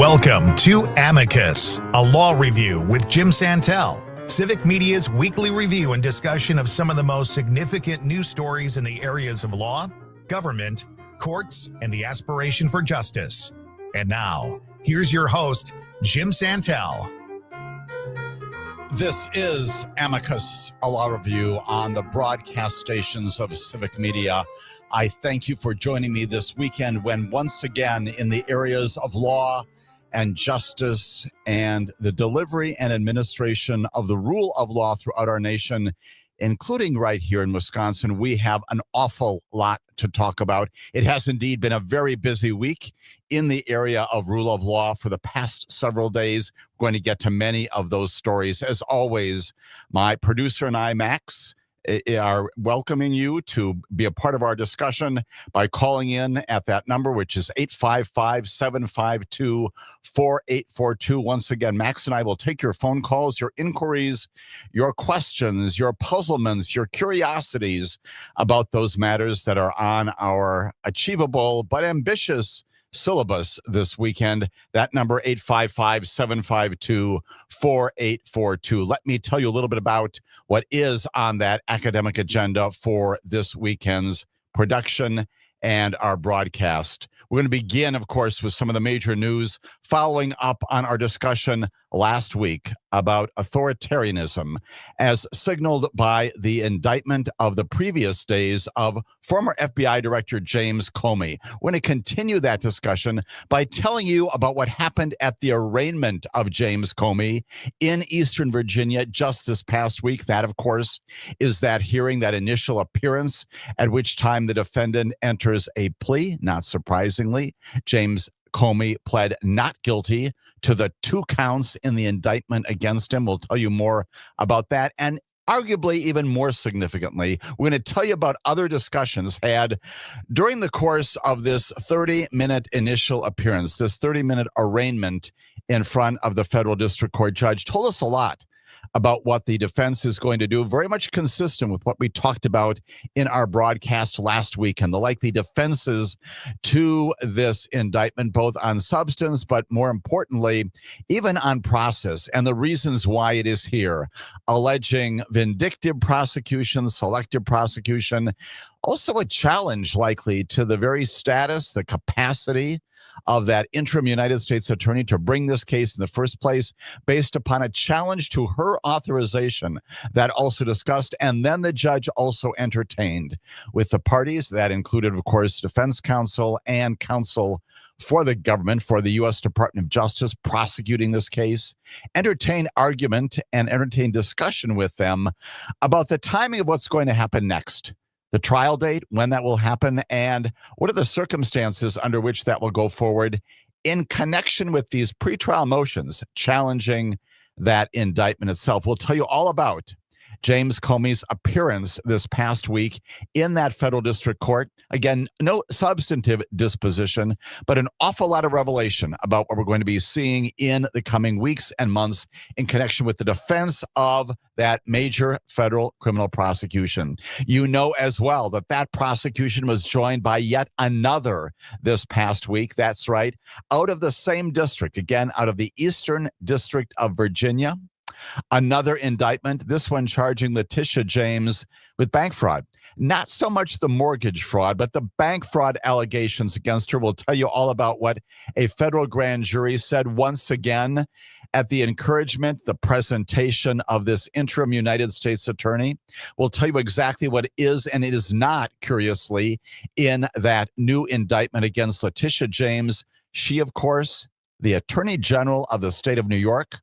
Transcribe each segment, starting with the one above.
Welcome to Amicus, a law review with Jim Santelle, Civic Media's weekly review and discussion of some of the most significant news stories in the areas of law, government, courts, and the aspiration for justice. And now, here's your host, Jim Santelle. This is Amicus, a law review on the broadcast stations of Civic Media. I thank you for joining me this weekend when once again in the areas of law and justice and the delivery and administration of the rule of law throughout our nation, including right here in Wisconsin, we have an awful lot to talk about. It has indeed been a very busy week in the area of rule of law for the past several days. We're going to get to many of those stories. As always, my producer and I, Max, are welcoming you to be a part of our discussion by calling in at that number, which is 855-752-4842. Once again, Max and I will take your phone calls, your inquiries, your questions, your puzzlements, your curiosities about those matters that are on our achievable but ambitious syllabus this weekend. That number, 855-752-4842. Let me tell you a little bit about what is on that academic agenda for this weekend's production and our broadcast. We're going to begin, of course, with some of the major news following up on our discussion last week about authoritarianism as signaled by the indictment of the previous days of former FBI Director James Comey. We're going to continue that discussion by telling you about what happened at the arraignment of James Comey in Eastern Virginia just this past week. That, of course, is that hearing, that initial appearance at which time the defendant enters a plea. Not surprisingly, James Comey pled not guilty to the 2 counts in the indictment against him. We'll tell you more about that. And arguably, even more significantly, we're going to tell you about other discussions had during the course of this 30-minute initial appearance. This 30-minute arraignment in front of the federal district court judge told us a lot about what the defense is going to do, very much consistent with what we talked about in our broadcast last week and the likely defenses to this indictment, both on substance, but more importantly, even on process and the reasons why it is here, alleging vindictive prosecution, selective prosecution, also a challenge likely to the very status, the capacity of that interim United States attorney to bring this case in the first place based upon a challenge to her authorization that also discussed and then the judge also entertained with the parties. That included, of course, defense counsel and counsel for the government, for the U.S. Department of Justice prosecuting this case, entertained argument and entertained discussion with them about the timing of what's going to happen next. The trial date, when that will happen, and what are the circumstances under which that will go forward in connection with these pretrial motions challenging that indictment itself. We'll tell you all about James Comey's appearance this past week in that federal district court. Again, no substantive disposition, but an awful lot of revelation about what we're going to be seeing in the coming weeks and months in connection with the defense of that major federal criminal prosecution. You know as well that that prosecution was joined by yet another this past week. That's right, out of the same district, again, out of the Eastern District of Virginia. Another indictment, this one charging Letitia James with bank fraud. Not so much the mortgage fraud, but the bank fraud allegations against her. We'll tell you all about what a federal grand jury said once again at the encouragement, the presentation of this interim United States attorney. We'll tell you exactly what is and it is not, curiously, in that new indictment against Letitia James. She, of course, the Attorney General of the state of New York,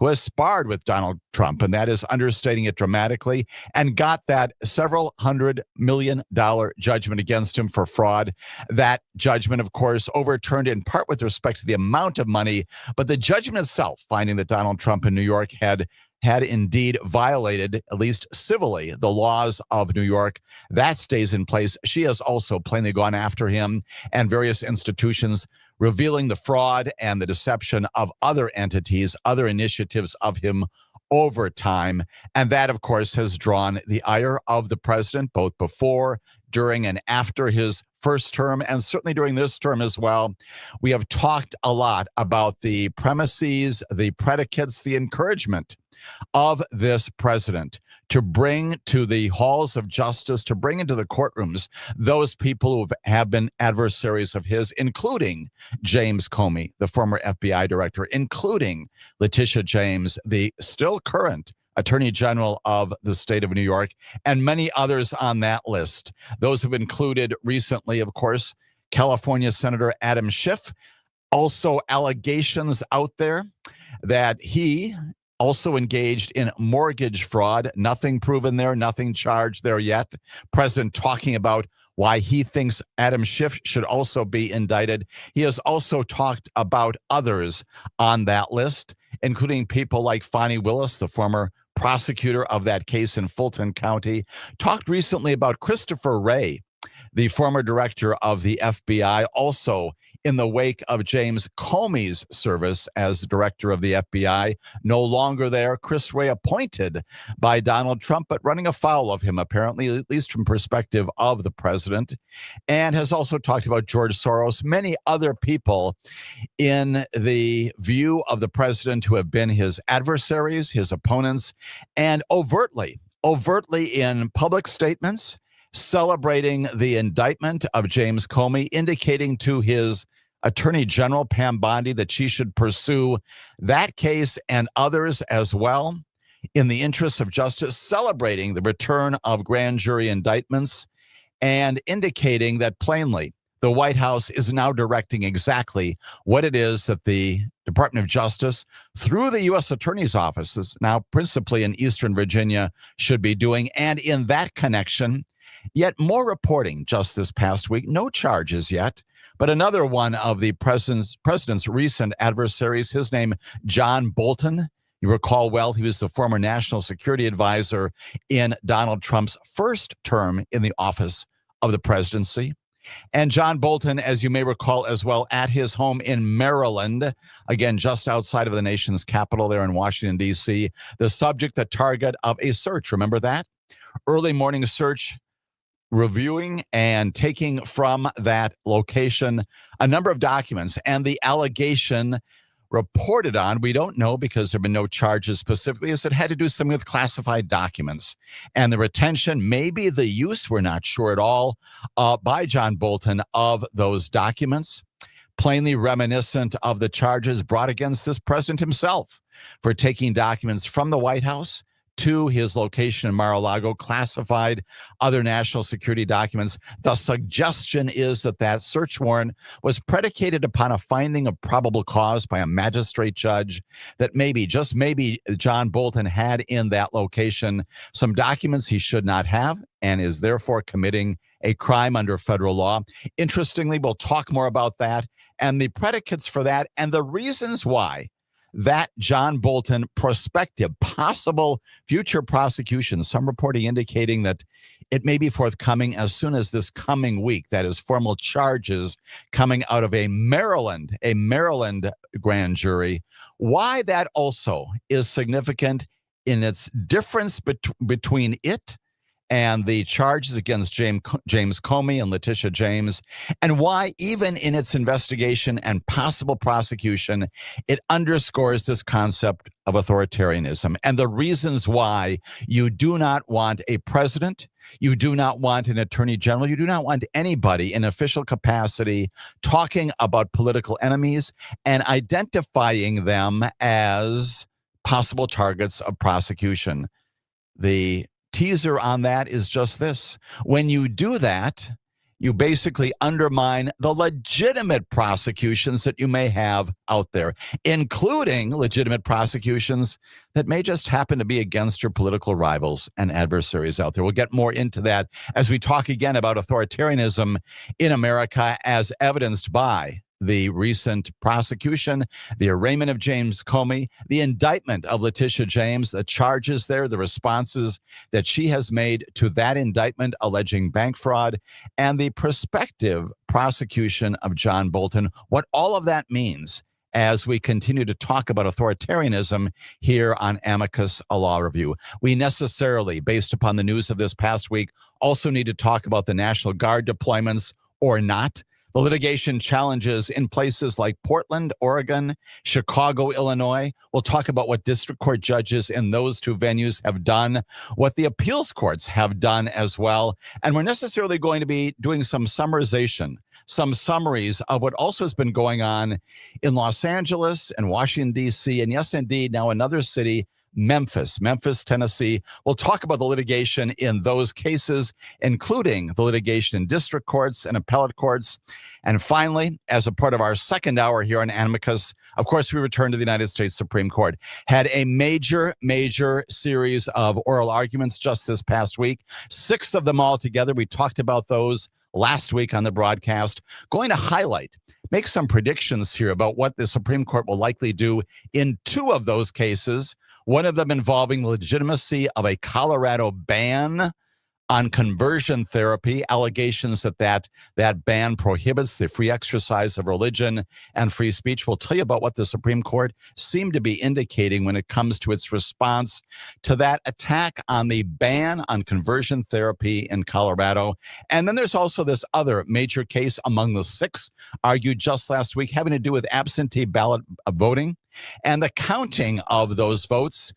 who has sparred with Donald Trump, and that is understating it dramatically, and got that several $100 million judgment against him for fraud. That judgment, of course, overturned in part with respect to the amount of money, but the judgment itself finding that Donald Trump in New York had indeed violated, at least civilly, the laws of New York. That stays in place. She has also plainly gone after him and various institutions, revealing the fraud and the deception of other entities, other initiatives of him overtime. And that, of course, has drawn the ire of the president, both before, during, and after his first term, and certainly during this term as well. We have talked a lot about the premises, the predicates, the encouragement of this president to bring to the halls of justice, to bring into the courtrooms those people who have been adversaries of his, including James Comey, the former FBI director, including Letitia James, the still current Attorney General of the state of New York, and many others on that list. Those have included recently, of course, California Senator Adam Schiff. Also, allegations out there that he also engaged in mortgage fraud. Nothing proven there, nothing charged there yet. President talking about why he thinks Adam Schiff should also be indicted. He has also talked about others on that list, including people like Fani Willis, the former prosecutor of that case in Fulton County. Talked recently about Christopher Wray, the former director of the FBI, also in the wake of James Comey's service as director of the FBI. No longer there. Chris Wray appointed by Donald Trump, but running afoul of him, apparently, at least from perspective of the president. And has also talked about George Soros, many other people in the view of the president who have been his adversaries, his opponents, and overtly in public statements, celebrating the indictment of James Comey, indicating to his Attorney General, Pam Bondi, that she should pursue that case and others as well in the interests of justice, celebrating the return of grand jury indictments and indicating that plainly the White House is now directing exactly what it is that the Department of Justice, through the U.S. Attorney's offices, now principally in Eastern Virginia, should be doing. And in that connection, yet more reporting just this past week, no charges yet, but another one of the president's recent adversaries, his name, John Bolton. You recall well, he was the former national security advisor in Donald Trump's first term in the office of the presidency. And John Bolton, as you may recall as well, at his home in Maryland, again, just outside of the nation's capital there in Washington, D.C., the subject, the target of a search. Remember that? Early morning search, reviewing and taking from that location a number of documents. And the allegation reported on, we don't know because there have been no charges specifically, is it had to do something with classified documents. And the retention, maybe the use, we're not sure at all, by John Bolton of those documents, plainly reminiscent of the charges brought against this president himself for taking documents from the White House to his location in Mar-a-Lago, classified other national security documents. The suggestion is that that search warrant was predicated upon a finding of probable cause by a magistrate judge that maybe, just maybe, John Bolton had in that location some documents he should not have and is therefore committing a crime under federal law. Interestingly, we'll talk more about that and the predicates for that and the reasons why that John Bolton prospective, possible future prosecution, some reporting indicating that it may be forthcoming as soon as this coming week. That is formal charges coming out of a Maryland grand jury. Why that also is significant in its difference between it and the charges against James Comey and Letitia James, and why even in its investigation and possible prosecution, it underscores this concept of authoritarianism and the reasons why you do not want a president, you do not want an attorney general, you do not want anybody in official capacity talking about political enemies and identifying them as possible targets of prosecution. The teaser on that is just this. When you do that, you basically undermine the legitimate prosecutions that you may have out there, including legitimate prosecutions that may just happen to be against your political rivals and adversaries out there. We'll get more into that as we talk again about authoritarianism in America as evidenced by the recent prosecution, the arraignment of James Comey, the indictment of Letitia James, the charges there, the responses that she has made to that indictment alleging bank fraud, and the prospective prosecution of John Bolton, what all of that means as we continue to talk about authoritarianism here on Amicus, a law review. We necessarily, based upon the news of this past week, also need to talk about the National Guard deployments or not, the litigation challenges in places like Portland, Oregon, Chicago, Illinois. We'll talk about what district court judges in those two venues have done, what the appeals courts have done as well. And we're necessarily going to be doing some summarization, some summaries of what also has been going on in Los Angeles and Washington, D.C., and yes, indeed, now another city, Memphis, Tennessee. We'll talk about the litigation in those cases, including the litigation in district courts and appellate courts. And finally, as a part of our second hour here on Amicus, of course, we return to the United States Supreme Court. Had a major series of oral arguments just this past week, 6 of them all together. We talked about those last week on the broadcast. Going to highlight, make some predictions here about what the Supreme Court will likely do in 2 of those cases. One of them involving the legitimacy of a Colorado ban on conversion therapy, allegations that ban prohibits the free exercise of religion and free speech. We'll tell you about what the Supreme Court seemed to be indicating when it comes to its response to that attack on the ban on conversion therapy in Colorado. And then there's also this other major case among the 6 argued just last week having to do with absentee ballot voting and the counting of those votes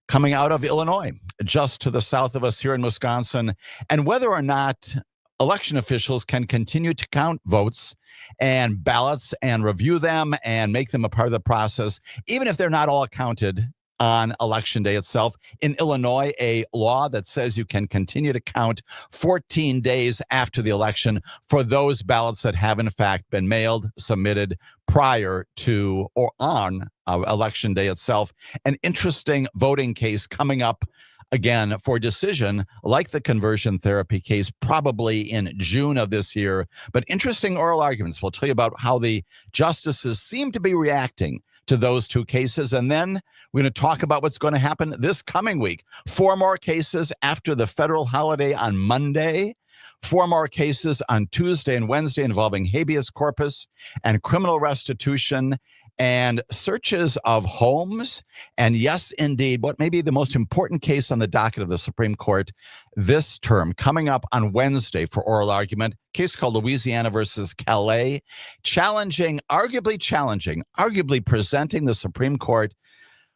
coming out of Illinois, just to the south of us here in Wisconsin, and whether or not election officials can continue to count votes and ballots and review them and make them a part of the process, even if they're not all counted on election day itself. In Illinois, a law that says you can continue to count 14 days after the election for those ballots that have in fact been mailed, submitted prior to or on election day itself. An interesting voting case coming up again for decision, like the conversion therapy case, probably in June of this year. But interesting oral arguments. We'll tell you about how the justices seem to be reacting to those 2 cases. And then we're going to talk about what's going to happen this coming week. 4 more cases after the federal holiday on Monday. 4 more cases on Tuesday and Wednesday involving habeas corpus and criminal restitution and searches of homes. And yes, indeed, what may be the most important case on the docket of the Supreme Court this term, coming up on Wednesday for oral argument, case called Louisiana versus Calais, arguably presenting the Supreme Court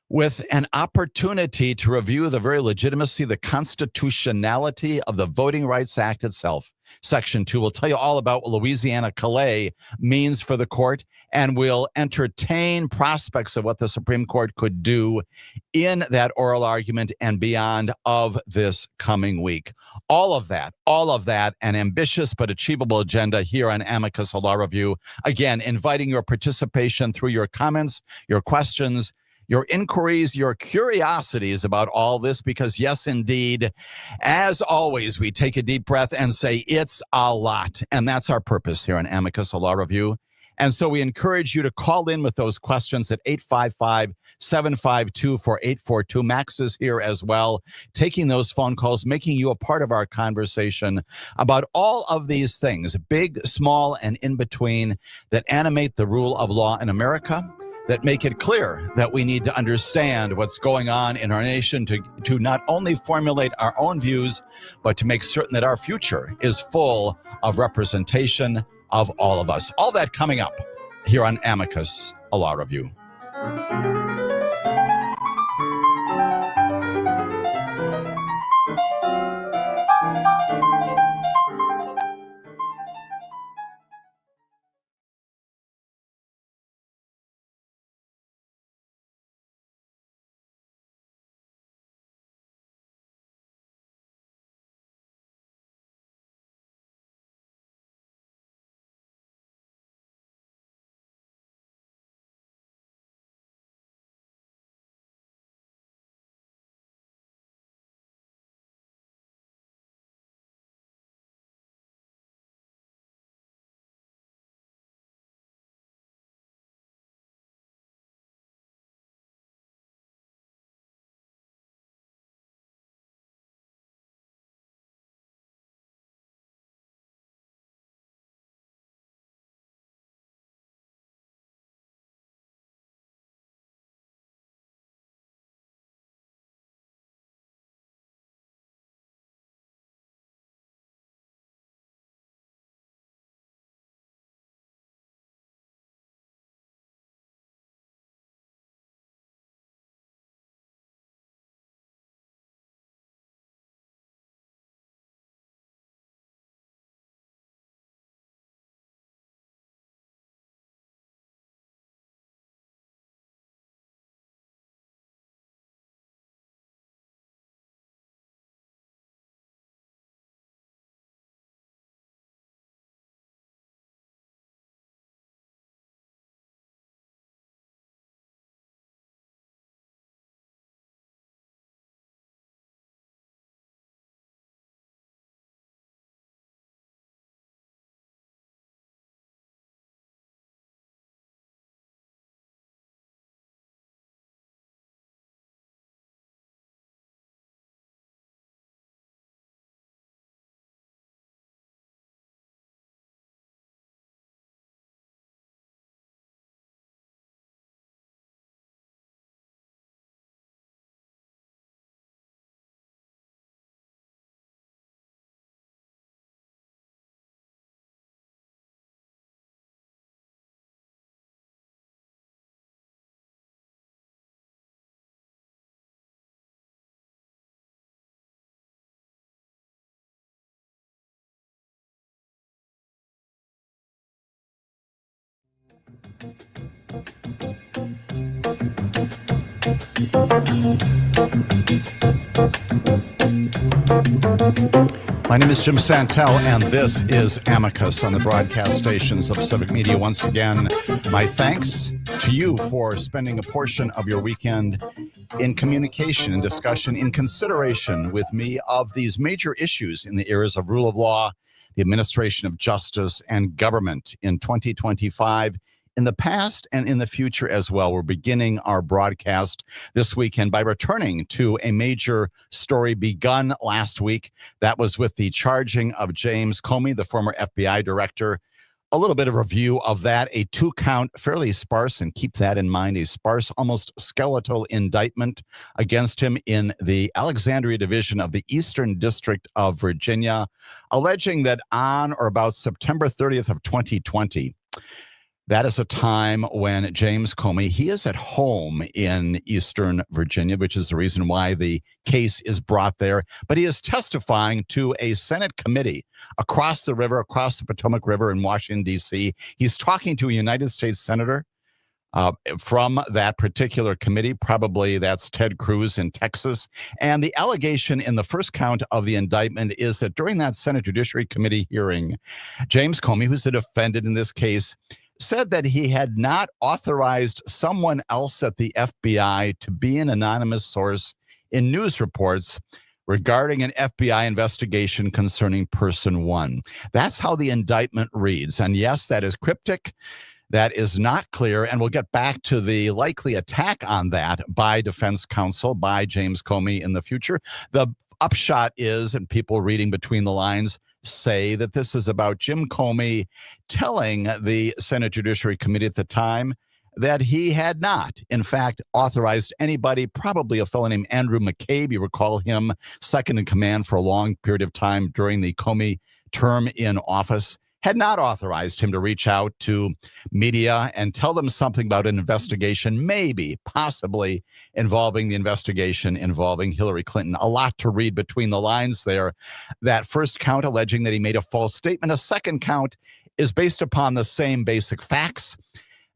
with an opportunity to review the very legitimacy, the constitutionality of the Voting Rights Act itself. Section 2 will tell you all about what Louisiana Calais means for the court, and we'll entertain prospects of what the Supreme Court could do in that oral argument and beyond of this coming week. All of that, an ambitious but achievable agenda here on Amicus, a law review. Again, inviting your participation through your comments, your questions, your inquiries, your curiosities about all this, because yes, indeed, as always, we take a deep breath and say, it's a lot. And that's our purpose here on Amicus, a law review. And so we encourage you to call in with those questions at 855-752-4842. Max is here as well, taking those phone calls, making you a part of our conversation about all of these things, big, small, and in between, that animate the rule of law in America, that make it clear that we need to understand what's going on in our nation to not only formulate our own views, but to make certain that our future is full of representation of all of us. All that coming up here on Amicus, a law review. My name is Jim Santelle, and this is Amicus on the broadcast stations of Civic Media. Once again, my thanks to you for spending a portion of your weekend in communication and discussion, in consideration with me of these major issues in the areas of rule of law, the administration of justice, and government in 2025. In the past and in the future as well. We're beginning our broadcast this weekend by returning to a major story begun last week. That was with the charging of James Comey, the former FBI director. A little bit of review of that, a 2-count, fairly sparse, and keep that in mind, a sparse, almost skeletal indictment against him in the Alexandria Division of the Eastern District of Virginia, alleging that on or about September 30th of 2020, that is a time when James Comey, he is at home in Eastern Virginia, which is the reason why the case is brought there. But he is testifying to a Senate committee across the river, across the Potomac River in Washington, D.C. He's talking to a United States senator from that particular committee. Probably that's Ted Cruz in Texas. And the allegation in the first count of the indictment is that during that Senate Judiciary Committee hearing, James Comey, who's the defendant in this case, said that he had not authorized someone else at the FBI to be an anonymous source in news reports regarding an FBI investigation concerning Person 1. That's how the indictment reads. And yes, that is cryptic. That is not clear. And we'll get back to the likely attack on that by defense counsel, by James Comey in the future. The upshot is, and people reading between the lines say, that this is about Jim Comey telling the Senate Judiciary Committee at the time that he had not, in fact, authorized anybody, probably a fellow named Andrew McCabe. You recall him, second in command for a long period of time during the Comey term in office, had not authorized him to reach out to media and tell them something about an investigation, maybe, possibly involving the investigation involving Hillary Clinton. A lot to read between the lines there. That first count alleging that he made a false statement. A second count is based upon the same basic facts,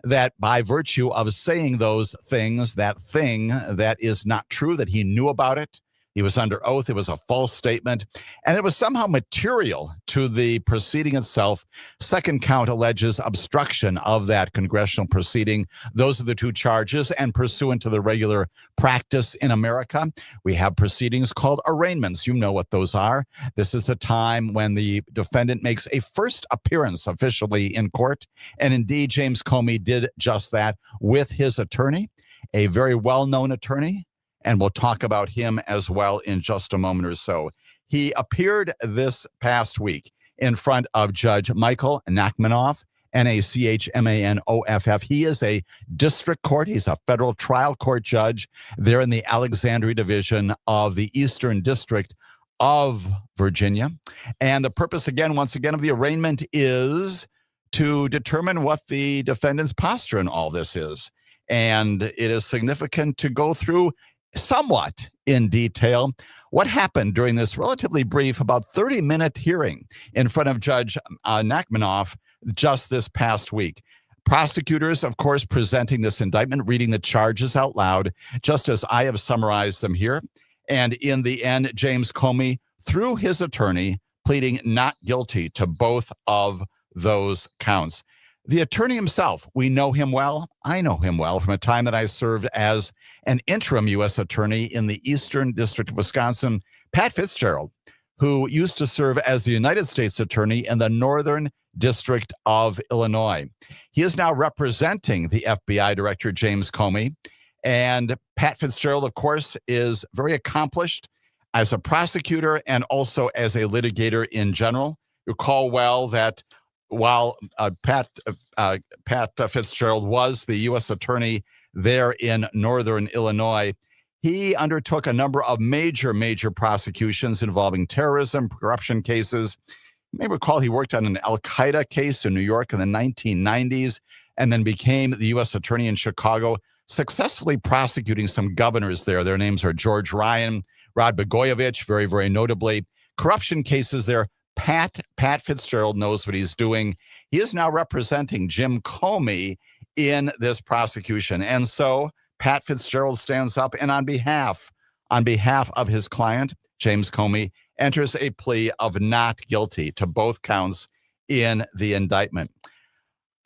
that by virtue of saying those things, that thing that is not true, that he knew about it, he was under oath, it was a false statement, and it was somehow material to the proceeding itself. Second count alleges obstruction of that congressional proceeding. Those are the two charges, and pursuant to the regular practice in America, we have proceedings called arraignments. You know what those are. This is the time when the defendant makes a first appearance officially in court, and indeed, James Comey did just that with his attorney, a very well-known attorney, and we'll talk about him as well in just a moment or so. He appeared this past week in front of Judge Michael Nachmanoff, Nachmanoff. He is a district court. He's a federal trial court judge there in the Alexandria Division of the Eastern District of Virginia. And the purpose, again, once again, of the arraignment is to determine what the defendant's posture in all this is. And it is significant to go through somewhat in detail what happened during this relatively brief, about 30-minute hearing in front of Judge Nachmanoff just this past week. Prosecutors, of course, presenting this indictment, reading the charges out loud, just as I have summarized them here. And in the end, James Comey, through his attorney, pleading not guilty to both of those counts. The attorney himself, we know him well. I know him well from a time that I served as an interim U.S. attorney in the Eastern District of Wisconsin. Pat Fitzgerald, who used to serve as the United States attorney in the Northern District of Illinois. He is now representing the FBI director, James Comey. And Pat Fitzgerald, of course, is very accomplished as a prosecutor and also as a litigator in general. You recall well that while Pat Fitzgerald was the U.S. attorney there in Northern Illinois, he undertook a number of major prosecutions involving terrorism, corruption cases. You may recall he worked on an Al-Qaeda case in New York in the 1990s and then became the U.S. attorney in Chicago, successfully prosecuting some governors there. Their names are George Ryan, Rod Blagojevich, very notably. Corruption cases there. Pat Fitzgerald knows what he's doing. He is now representing Jim Comey in this prosecution. And so Pat Fitzgerald stands up and on behalf of his client, James Comey, enters a plea of not guilty to both counts in the indictment.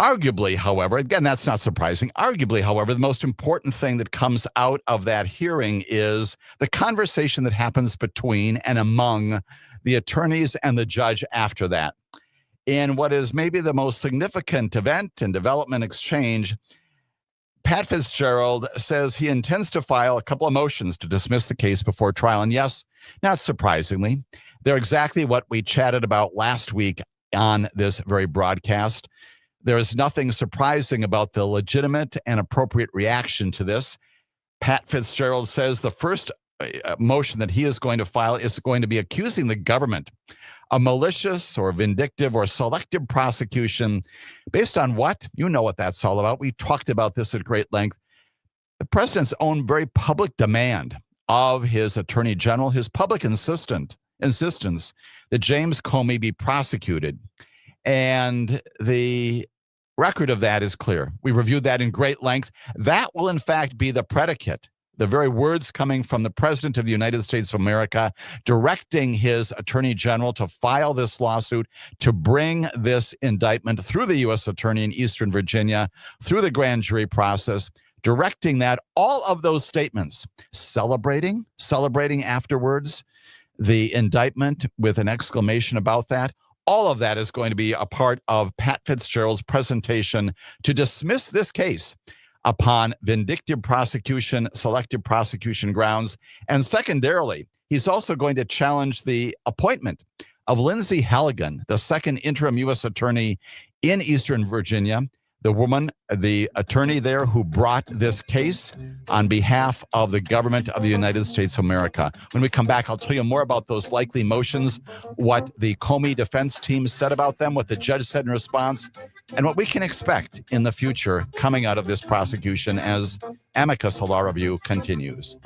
Arguably, however, again, that's not surprising. Arguably, however, the most important thing that comes out of that hearing is the conversation that happens between and among the attorneys and the judge after that. In what is maybe the most significant event and development exchange, Pat Fitzgerald says he intends to file a couple of motions to dismiss the case before trial. And yes, not surprisingly, they're exactly what we chatted about last week on this very broadcast. There is nothing surprising about the legitimate and appropriate reaction to this. Pat Fitzgerald says the first motion that he is going to file is going to be accusing the government of malicious or vindictive or selective prosecution based on what? You know what that's all about. We talked about this at great length. The president's own very public demand of his attorney general, his public insistence that James Comey be prosecuted. And the record of that is clear. We reviewed that in great length. That will, in fact, be the predicate, the very words coming from the President of the United States of America, directing his attorney general to file this lawsuit, to bring this indictment through the U.S. attorney in Eastern Virginia, through the grand jury process, directing that, all of those statements, celebrating afterwards the indictment with an exclamation about that. All of that is going to be a part of Pat Fitzgerald's presentation to dismiss this case upon vindictive prosecution, selective prosecution grounds. And secondarily, he's also going to challenge the appointment of Lindsay Halligan, the second interim U.S. attorney in Eastern Virginia, the woman, the attorney there who brought this case on behalf of the government of the United States of America. When we come back, I'll tell you more about those likely motions, what the Comey defense team said about them, what the judge said in response, and what we can expect in the future coming out of this prosecution as Amicus Law Review continues.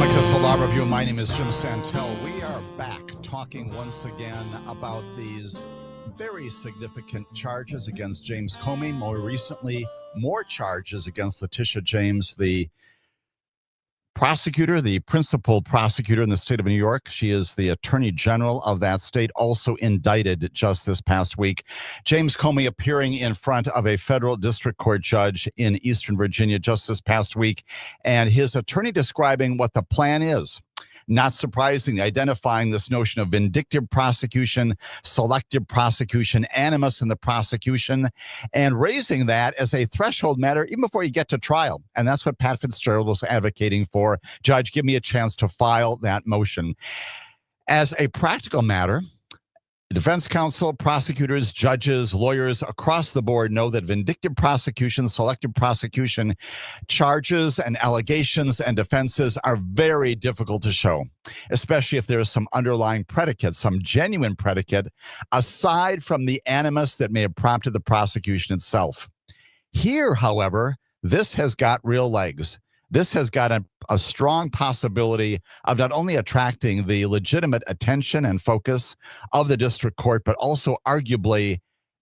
Amicus, a law review. My name is Jim Santelle. We are back talking once again about these very significant charges against James Comey. More recently, more charges against Letitia James, the prosecutor, the principal prosecutor in the state of New York. She is the attorney general of that state, also indicted just this past week. James Comey appearing in front of a federal district court judge in Eastern Virginia just this past week, and his attorney describing what the plan is. Not surprisingly, identifying this notion of vindictive prosecution, selective prosecution, animus in the prosecution, and raising that as a threshold matter even before you get to trial. And that's what Pat Fitzgerald was advocating for. Judge, give me a chance to file that motion. As a practical matter, defense counsel, prosecutors, judges, lawyers across the board know that vindictive prosecution, selective prosecution charges and allegations and defenses are very difficult to show, especially if there's some underlying predicate, some genuine predicate, aside from the animus that may have prompted the prosecution itself. Here, however, this has got real legs. This has got a strong possibility of not only attracting the legitimate attention and focus of the district court, but also arguably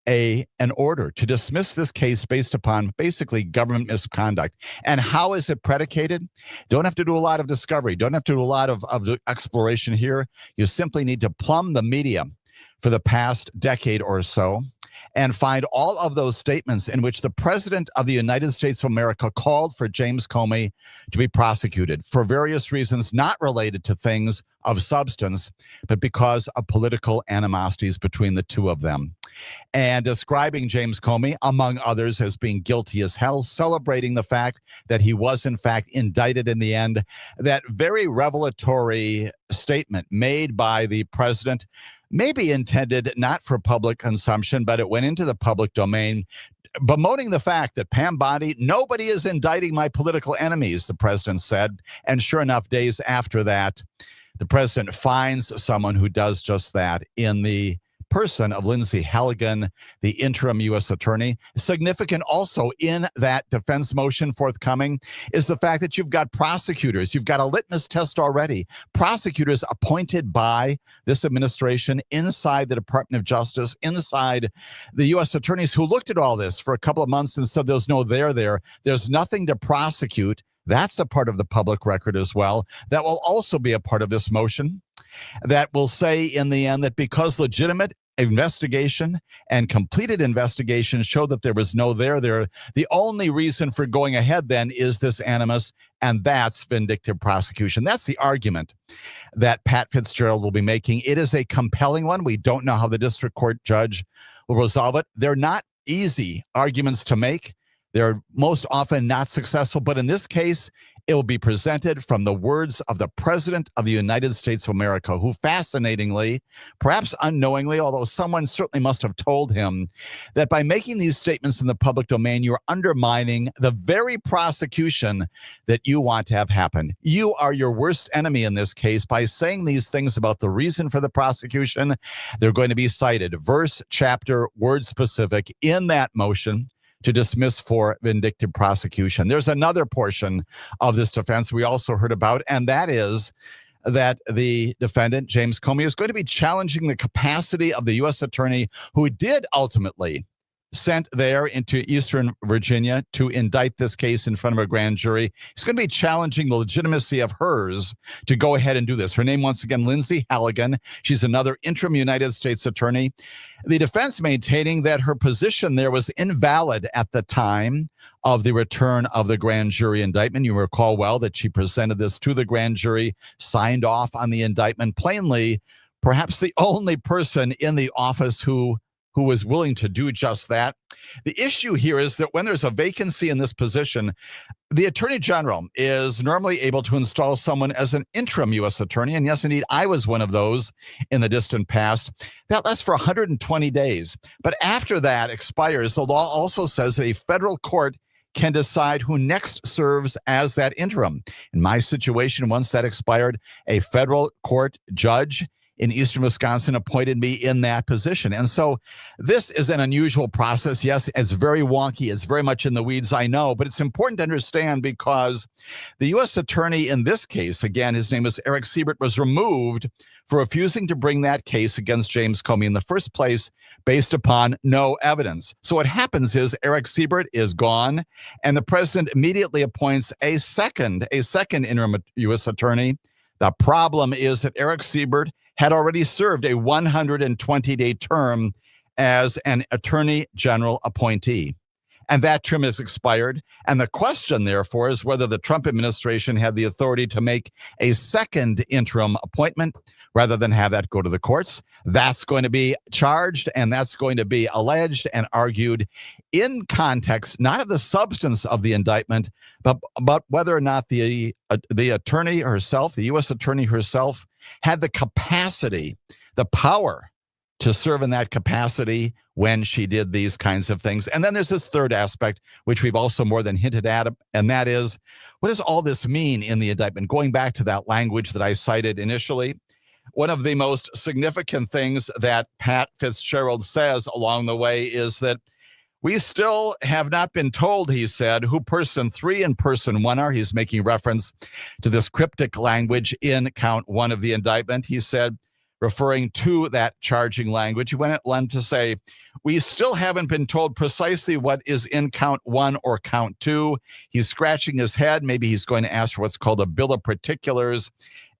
an order to dismiss this case based upon basically government misconduct. And how is it predicated? Don't have to do a lot of discovery. Don't have to do a lot of exploration here. You simply need to plumb the media for the past decade or so and find all of those statements in which the president of the United States of America called for James Comey to be prosecuted for various reasons, not related to things of substance, but because of political animosities between the two of them. And describing James Comey, among others, as being guilty as hell, celebrating the fact that he was, in fact, indicted in the end. That very revelatory statement made by the president may be intended not for public consumption, but it went into the public domain, bemoaning the fact that Pam Bondi, nobody is indicting my political enemies, the president said. And sure enough, days after that, the president finds someone who does just that in the person of Lindsay Halligan, the interim U.S. attorney. Significant also in that defense motion forthcoming is the fact that you've got prosecutors. You've got a litmus test already. Prosecutors appointed by this administration inside the Department of Justice, inside the U.S. attorneys who looked at all this for a couple of months and said there's no there. There's nothing to prosecute. That's a part of the public record as well. That will also be a part of this motion. That will say in the end that because legitimate investigation and completed investigation show that there was no there, the only reason for going ahead then is this animus, and that's vindictive prosecution. That's the argument that Pat Fitzgerald will be making. It is a compelling one. We don't know how the district court judge will resolve it. They're not easy arguments to make. They're most often not successful, but in this case, it will be presented from the words of the President of the United States of America, who fascinatingly, perhaps unknowingly, although someone certainly must have told him, that by making these statements in the public domain, you're undermining the very prosecution that you want to have happen. You are your worst enemy in this case by saying these things about the reason for the prosecution. They're going to be cited, verse, chapter, word specific, in that motion to dismiss for vindictive prosecution. There's another portion of this defense we also heard about, and that is that the defendant, James Comey, is going to be challenging the capacity of the U.S. attorney who did ultimately sent there into Eastern Virginia to indict this case in front of a grand jury. He's going to be challenging the legitimacy of hers to go ahead and do this. Her name, once again, Lindsay Halligan. She's another interim United States attorney. The defense maintaining that her position there was invalid at the time of the return of the grand jury indictment. You recall well that she presented this to the grand jury, signed off on the indictment. Plainly, perhaps the only person in the office who was willing to do just that. The issue here is that when there's a vacancy in this position, the Attorney General is normally able to install someone as an interim U.S. attorney. And yes, indeed, I was one of those in the distant past. That lasts for 120 days. But after that expires, the law also says that a federal court can decide who next serves as that interim. In my situation, once that expired, a federal court judge in eastern Wisconsin appointed me in that position. And so this is an unusual process. Yes, it's very wonky. It's very much in the weeds, I know, but it's important to understand because the U.S. attorney in this case, again, his name is Eric Siebert, was removed for refusing to bring that case against James Comey in the first place based upon no evidence. So what happens is Eric Siebert is gone, and the president immediately appoints a second interim U.S. attorney. The problem is that Eric Siebert had already served a 120-day term as an attorney general appointee. And that term has expired. And the question, therefore, is whether the Trump administration had the authority to make a second interim appointment rather than have that go to the courts. That's going to be charged, and that's going to be alleged and argued in context, not of the substance of the indictment, but whether or not the attorney herself, the U.S. attorney herself, had the capacity, the power to serve in that capacity when she did these kinds of things. And then there's this third aspect, which we've also more than hinted at, and that is, what does all this mean in the indictment? Going back to that language that I cited initially, one of the most significant things that Pat Fitzgerald says along the way is that we still have not been told, he said, who person 3 and person 1 are. He's making reference to this cryptic language in count 1 of the indictment. He said, referring to that charging language, he went on to say, we still haven't been told precisely what is in count 1 or count 2. He's scratching his head. Maybe he's going to ask for what's called a bill of particulars.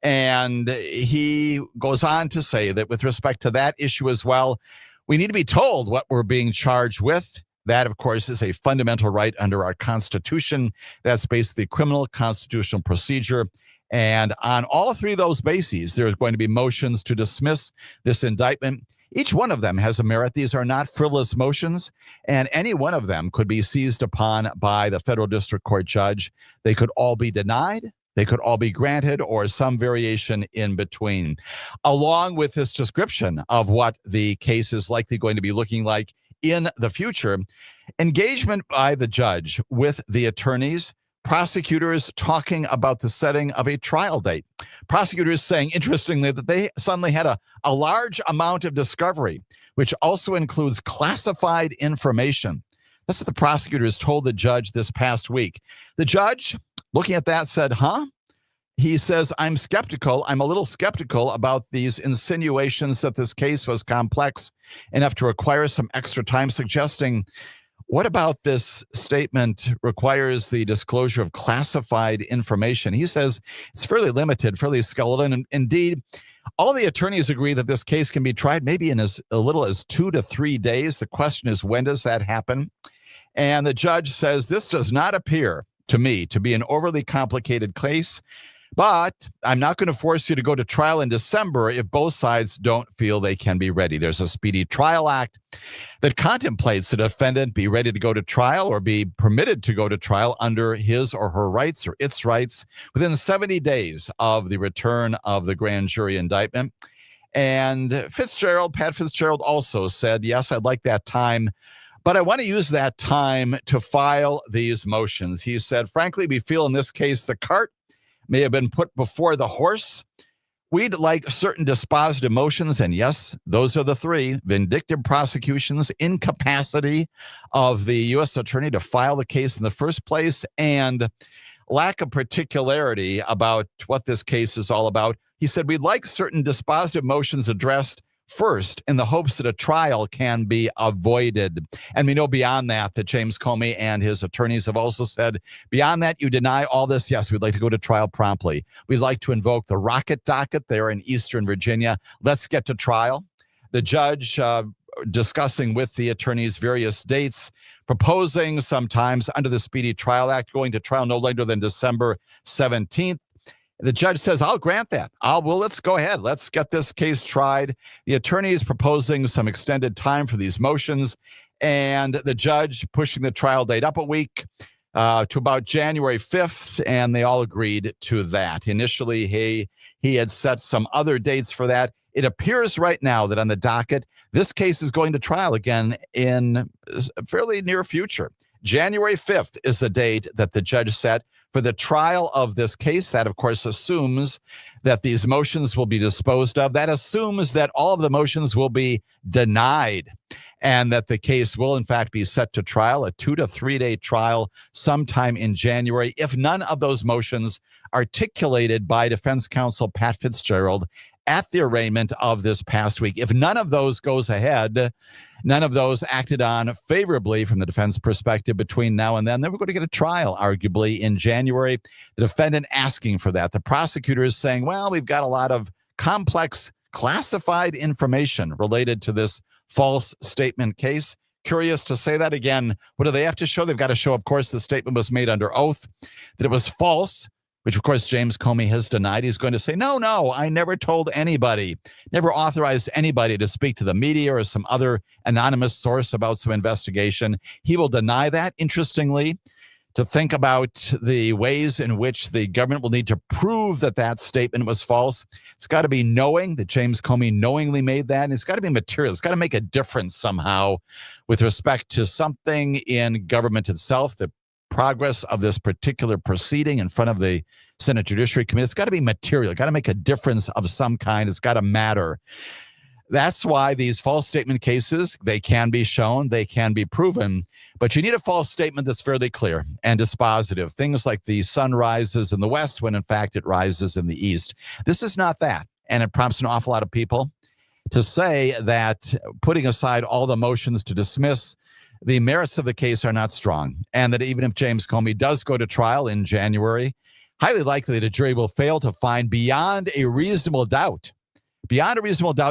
And he goes on to say that with respect to that issue as well, we need to be told what we're being charged with. That, of course, is a fundamental right under our Constitution. That's basically criminal constitutional procedure. And on all 3 of those bases, there's going to be motions to dismiss this indictment. Each one of them has a merit. These are not frivolous motions, and any one of them could be seized upon by the federal district court judge. They could all be denied. They could all be granted, or some variation in between. Along with this description of what the case is likely going to be looking like in the future, engagement by the judge with the attorneys, prosecutors talking about the setting of a trial date. Prosecutors saying, interestingly, that they suddenly had a large amount of discovery, which also includes classified information. That's what the prosecutors told the judge this past week. The judge, looking at that, said, He says, I'm a little skeptical about these insinuations that this case was complex enough to require some extra time, suggesting, what about this statement requires the disclosure of classified information? He says it's fairly limited, fairly skeletal. And indeed, all the attorneys agree that this case can be tried maybe in as little as 2 to 3 days. The question is, when does that happen? And the judge says, this does not appear to me to be an overly complicated case, but I'm not going to force you to go to trial in December if both sides don't feel they can be ready. There's a Speedy Trial Act that contemplates the defendant be ready to go to trial or be permitted to go to trial under his or her rights or its rights within 70 days of the return of the grand jury indictment. And Pat Fitzgerald also said, yes, I'd like that time, but I want to use that time to file these motions. He said, frankly, we feel in this case the cart may have been put before the horse. We'd like certain dispositive motions, and yes, those are the 3: vindictive prosecutions, incapacity of the U.S. attorney to file the case in the first place, and lack of particularity about what this case is all about. He said, we'd like certain dispositive motions addressed first in the hopes that a trial can be avoided. And we know beyond that James Comey and his attorneys have also said, beyond that, you deny all this. Yes, we'd like to go to trial promptly. We'd like to invoke the rocket docket there in Eastern Virginia. Let's get to trial. The judge discussing with the attorneys various dates, proposing sometimes under the Speedy Trial Act, going to trial no later than December 17th. The judge says, I'll grant that. Let's go ahead. Let's get this case tried. The attorney is proposing some extended time for these motions, and the judge pushing the trial date up a week to about January 5th, and they all agreed to that. Initially, he had set some other dates for that. It appears right now that on the docket, this case is going to trial again in a fairly near future. January 5th is the date that the judge set for the trial of this case. That, of course, assumes that these motions will be disposed of. That assumes that all of the motions will be denied and that the case will, in fact, be set to trial, a 2 to 3 day trial sometime in January, if none of those motions articulated by defense counsel Pat Fitzgerald at the arraignment of this past week. If none of those goes ahead, none of those acted on favorably from the defense perspective between now and then we're going to get a trial, arguably, in January. The defendant asking for that. The prosecutor is saying, well, we've got a lot of complex classified information related to this false statement case. Curious to say that again. What do they have to show? They've got to show, of course, the statement was made under oath, that it was false, which, of course, James Comey has denied. He's going to say, no, I never told anybody, never authorized anybody to speak to the media or some other anonymous source about some investigation. He will deny that. Interestingly, to think about the ways in which the government will need to prove that that statement was false, it's got to be knowing that James Comey knowingly made that, and it's got to be material. It's got to make a difference somehow with respect to something in government itself, the progress of this particular proceeding in front of the Senate Judiciary Committee. It's got to be material. It's got to make a difference of some kind. It's got to matter. That's why these false statement cases, they can be shown, they can be proven, but you need a false statement that's fairly clear and dispositive. Things like the sun rises in the west when in fact it rises in the east. This is not that, and it prompts an awful lot of people to say that putting aside all the motions to dismiss, the merits of the case are not strong, and that even if James Comey does go to trial in January, highly likely the jury will fail to find beyond a reasonable doubt,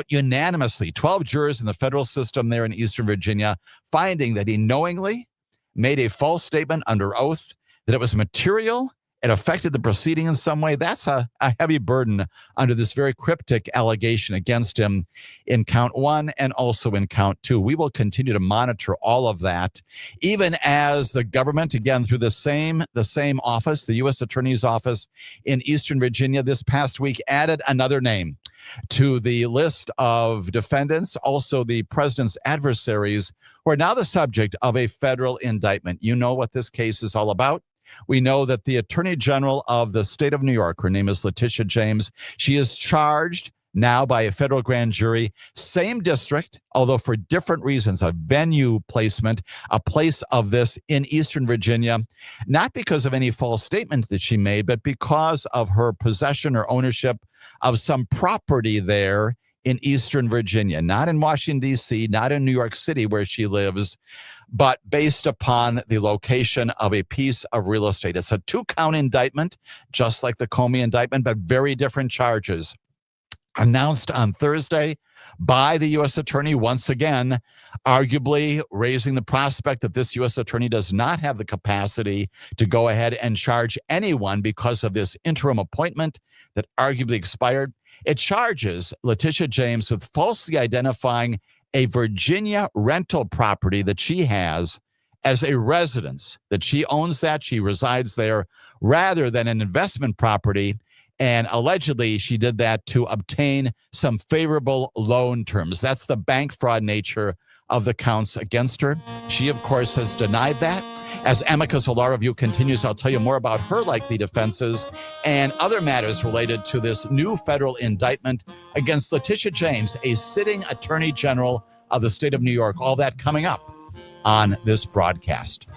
unanimously, 12 jurors in the federal system there in Eastern Virginia, finding that he knowingly made a false statement under oath, that it was material, it affected the proceeding in some way. That's a heavy burden under this very cryptic allegation against him in count 1 and also in count 2. We will continue to monitor all of that, even as the government, again, through the same office, the U.S. Attorney's Office in Eastern Virginia, this past week added another name to the list of defendants, also the president's adversaries, who are now the subject of a federal indictment. You know what this case is all about. We know that the Attorney General of the state of New York, her name is Letitia James, she is charged now by a federal grand jury, same district, although for different reasons, a venue placement, a place of this in Eastern Virginia, not because of any false statement that she made, but because of her possession or ownership of some property there in Eastern Virginia, not in Washington, D.C., not in New York City where she lives, but based upon the location of a piece of real estate. It's a 2-count indictment, just like the Comey indictment, but very different charges. Announced on Thursday by the U.S. Attorney, once again, arguably raising the prospect that this U.S. Attorney does not have the capacity to go ahead and charge anyone because of this interim appointment that arguably expired. It charges Letitia James with falsely identifying a Virginia rental property that she has as a residence, that she owns, that she resides there, rather than an investment property. And allegedly, she did that to obtain some favorable loan terms. That's the bank fraud nature of the counts against her. She, of course, has denied that. As Amicus, a law review continues, I'll tell you more about her likely defenses and other matters related to this new federal indictment against Letitia James, a sitting attorney general of the state of New York. All that coming up on this broadcast.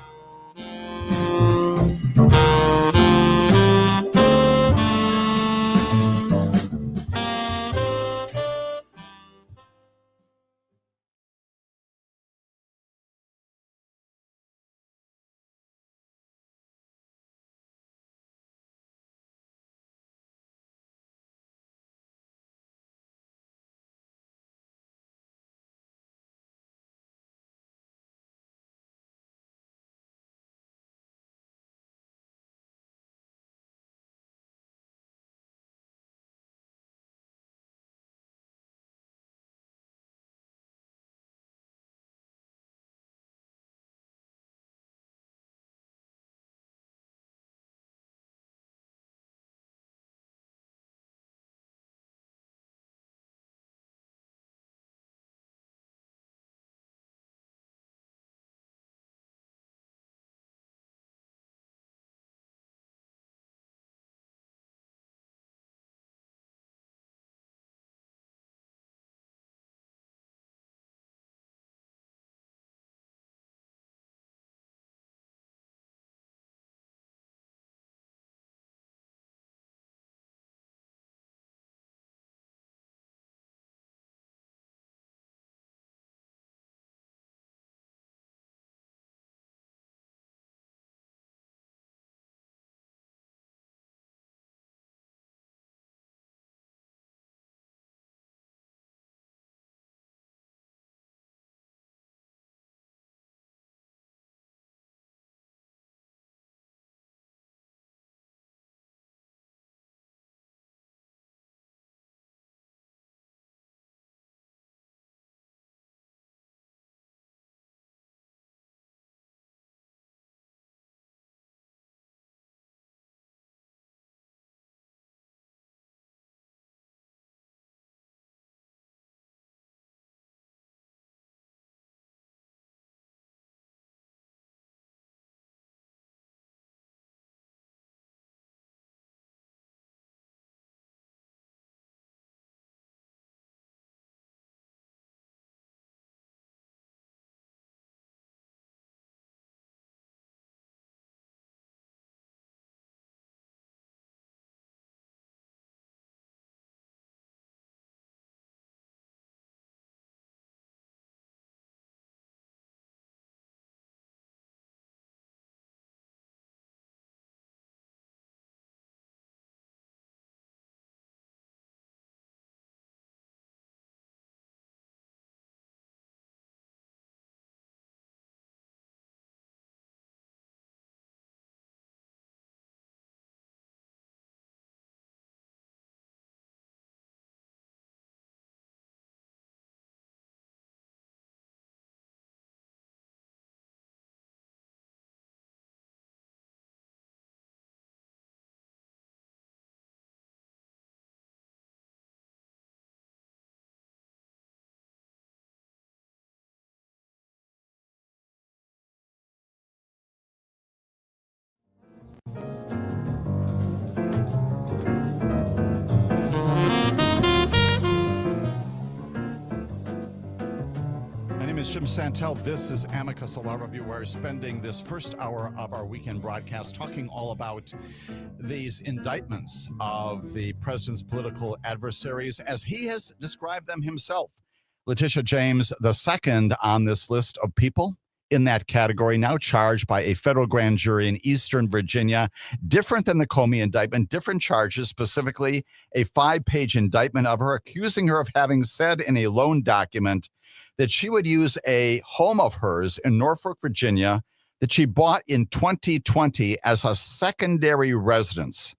is Jim Santelle. This is Amicus, a law review. We're spending this first hour of our weekend broadcast talking all about these indictments of the president's political adversaries, as he has described them himself. Letitia James, the second on this list of people in that category, now charged by a federal grand jury in Eastern Virginia. Different than the Comey indictment, different charges, specifically a 5-page indictment of her, accusing her of having said in a loan document that she would use a home of hers in Norfolk, Virginia, that she bought in 2020 as a secondary residence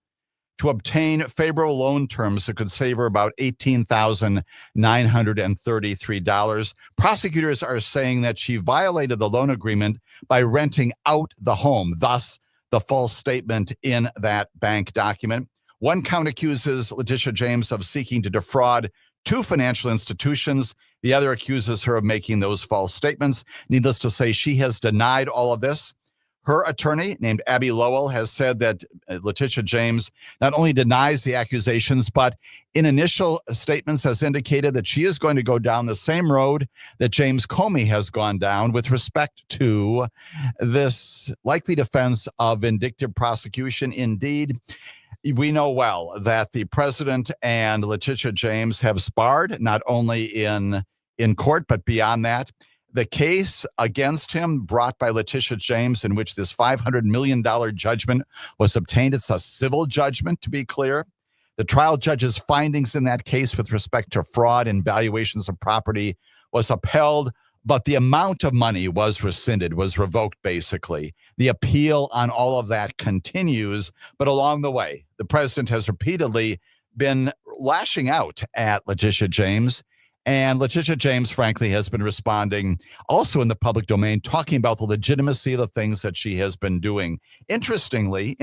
to obtain favorable loan terms that could save her about $18,933. Prosecutors are saying that she violated the loan agreement by renting out the home, thus the false statement in that bank document. One count accuses Letitia James of seeking to defraud 2 financial institutions. The other accuses her of making those false statements. Needless to say, she has denied all of this. Her attorney, named Abby Lowell, has said that Letitia James not only denies the accusations, but in initial statements has indicated that she is going to go down the same road that James Comey has gone down with respect to this likely defense of vindictive prosecution. Indeed, we know well that the president and Letitia James have sparred, not only in court, but beyond that. The case against him brought by Letitia James, in which this $500 million judgment was obtained, it's a civil judgment, to be clear. The trial judge's findings in that case with respect to fraud and valuations of property was upheld, but the amount of money was rescinded, was revoked, basically. The appeal on all of that continues, but along the way, the president has repeatedly been lashing out at Letitia James. And Letitia James, frankly, has been responding also in the public domain, talking about the legitimacy of the things that she has been doing. Interestingly,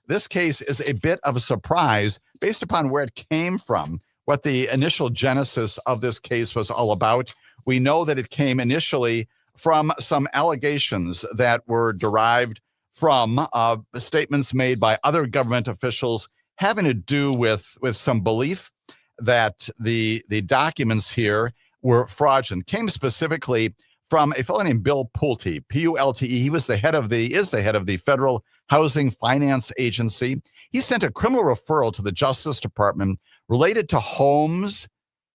this case is a bit of a surprise based upon where it came from, what the initial genesis of this case was all about. We know that it came initially from some allegations that were derived from statements made by other government officials having to do with some belief that the documents here were fraudulent. Came specifically from a fellow named Bill Pulte, P-U-L-T-E. He is the head of the Federal Housing Finance Agency. He sent a criminal referral to the Justice Department related to homes,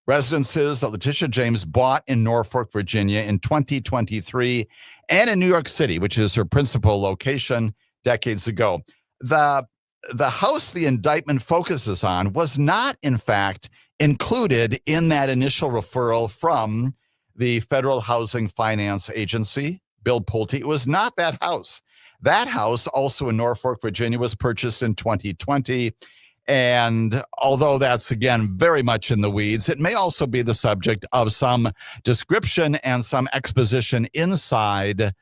residences that Letitia James bought in Norfolk, Virginia in 2023, and in New York City, which is her principal location decades ago. The house the indictment focuses on was not, in fact, included in that initial referral from the Federal Housing Finance Agency, Bill Pulte. It was not that house. That house, also in Norfolk, Virginia, was purchased in 2020. And although that's, again, very much in the weeds, it may also be the subject of some description and some exposition inside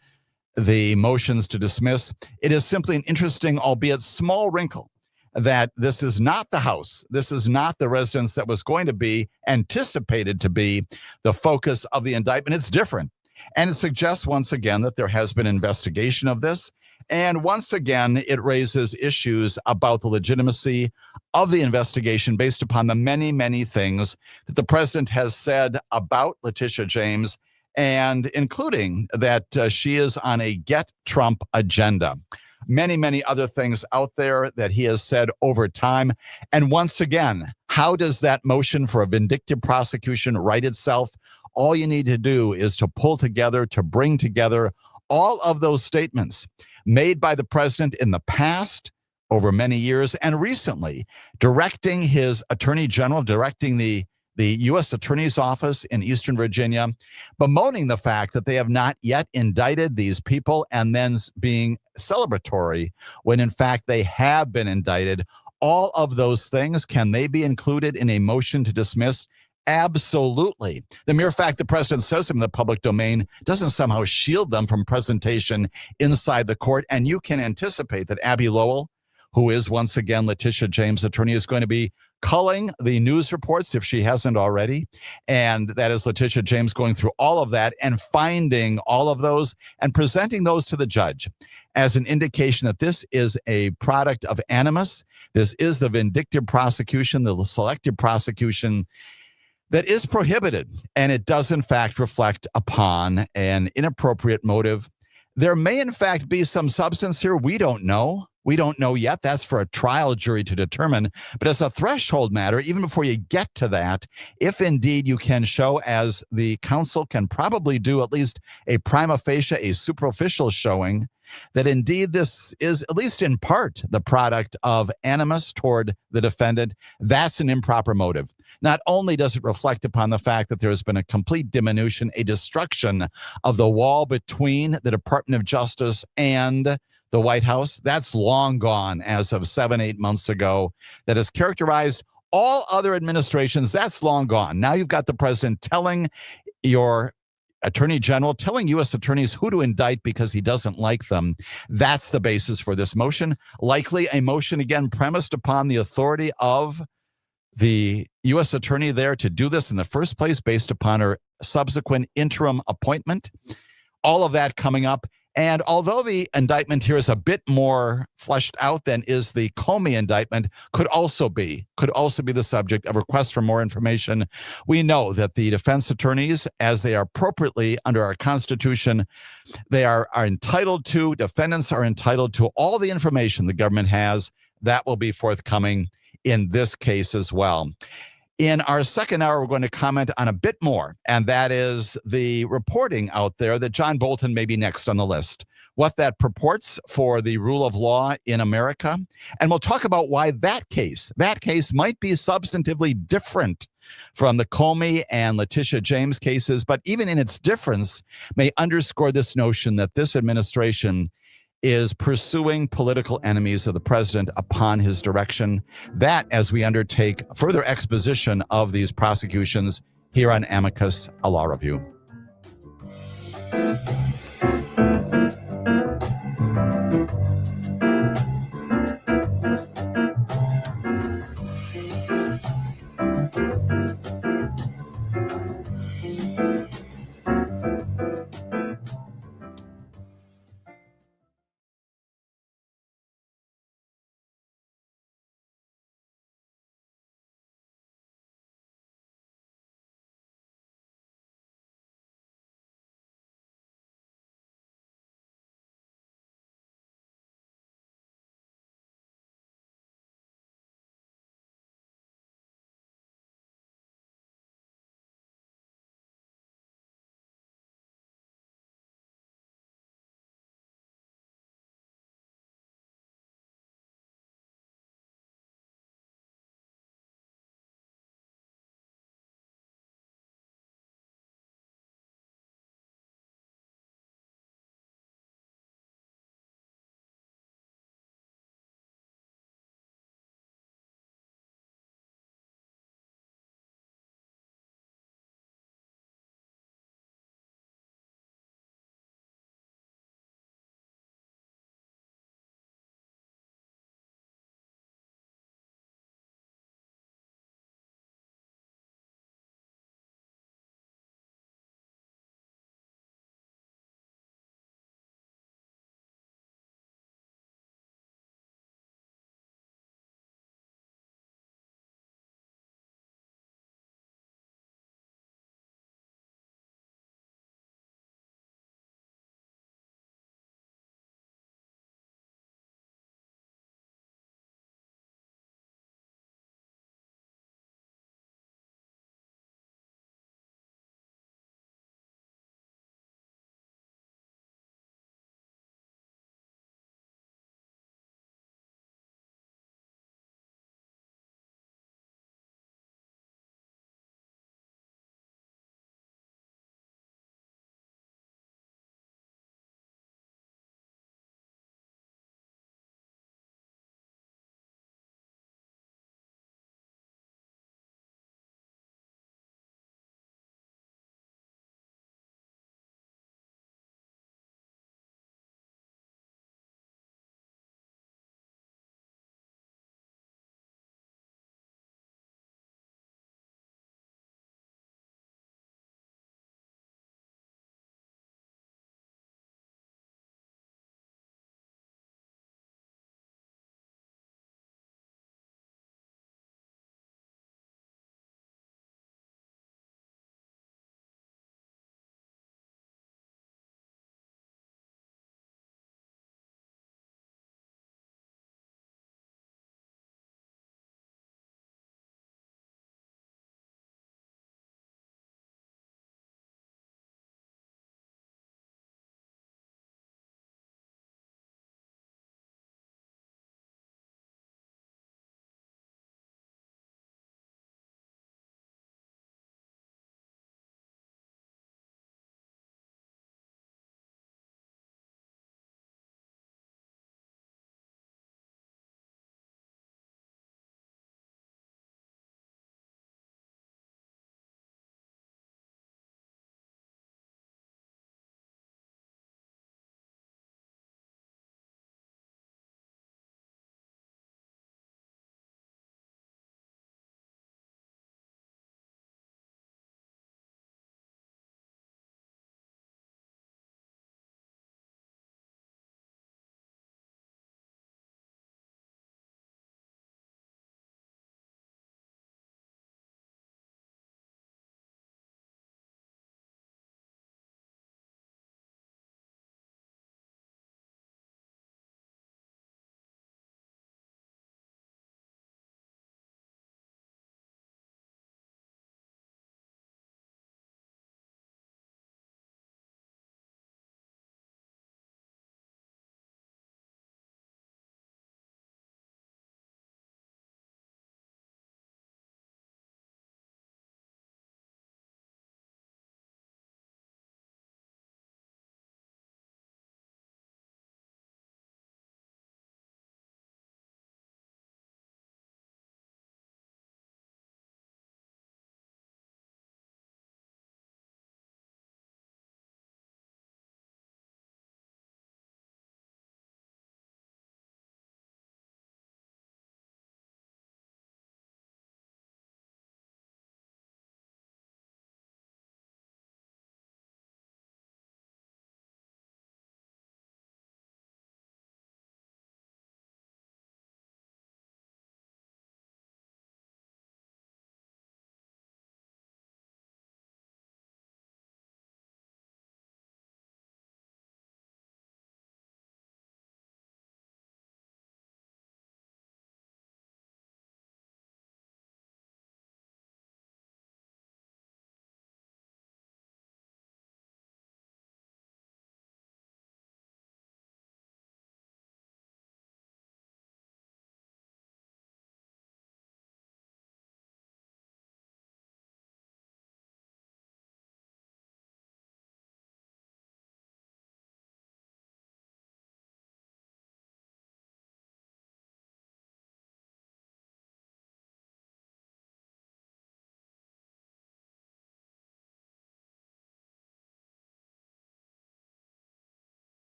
the motions to dismiss. It is simply an interesting, albeit small, wrinkle that this is not the house. This is not the residence that was going to be anticipated to be the focus of the indictment. It's different. And it suggests once again that there has been investigation of this. And once again, it raises issues about the legitimacy of the investigation based upon the many, many things that the president has said about Letitia James, and including that she is on a get Trump agenda. Many, many other things out there that he has said over time. And once again, how does that motion for a vindictive prosecution right itself? All you need to do is to pull together, to bring together all of those statements made by the president in the past, over many years, and recently, directing his attorney general, directing the U.S. Attorney's Office in Eastern Virginia, bemoaning the fact that they have not yet indicted these people, and then being celebratory when in fact they have been indicted. All of those things, can they be included in a motion to dismiss? Absolutely. The mere fact the president says them in the public domain doesn't somehow shield them from presentation inside the court. And you can anticipate that Abby Lowell, who is once again Letitia James' attorney, is going to be culling the news reports if she hasn't already. And that is Letitia James going through all of that and finding all of those and presenting those to the judge as an indication that this is a product of animus. This is the vindictive prosecution, the selective prosecution that is prohibited, and it does in fact reflect upon an inappropriate motive. There may in fact be some substance here. We don't know. We don't know yet. That's for a trial jury to determine. But as a threshold matter, even before you get to that, if indeed you can show, as the counsel can probably do, at least a prima facie, a superficial showing, that indeed this is, at least in part, the product of animus toward the defendant, that's an improper motive. Not only does it reflect upon the fact that there has been a complete diminution, a destruction of the wall between the Department of Justice and the White House, that's long gone as of 7-8 months ago, that has characterized all other administrations, that's long gone. Now you've got the president telling your attorney general, telling U.S. attorneys who to indict because he doesn't like them. That's the basis for this motion. Likely a motion, again, premised upon the authority of the U.S. attorney there to do this in the first place based upon her subsequent interim appointment. All of that coming up. And although the indictment here is a bit more fleshed out than is the Comey indictment, could also be the subject of requests for more information. We know that the defense attorneys, as they are appropriately under our Constitution, they are entitled to, defendants are entitled to all the information the government has. That will be forthcoming in this case as well. In our second hour, we're going to comment on a bit more, and that is the reporting out there that John Bolton may be next on the list, what that purports for the rule of law in America. And we'll talk about why that case might be substantively different from the Comey and Letitia James cases, but even in its difference may underscore this notion that this administration is pursuing political enemies of the president upon his direction. That, as we undertake further exposition of these prosecutions here on Amicus, a law review.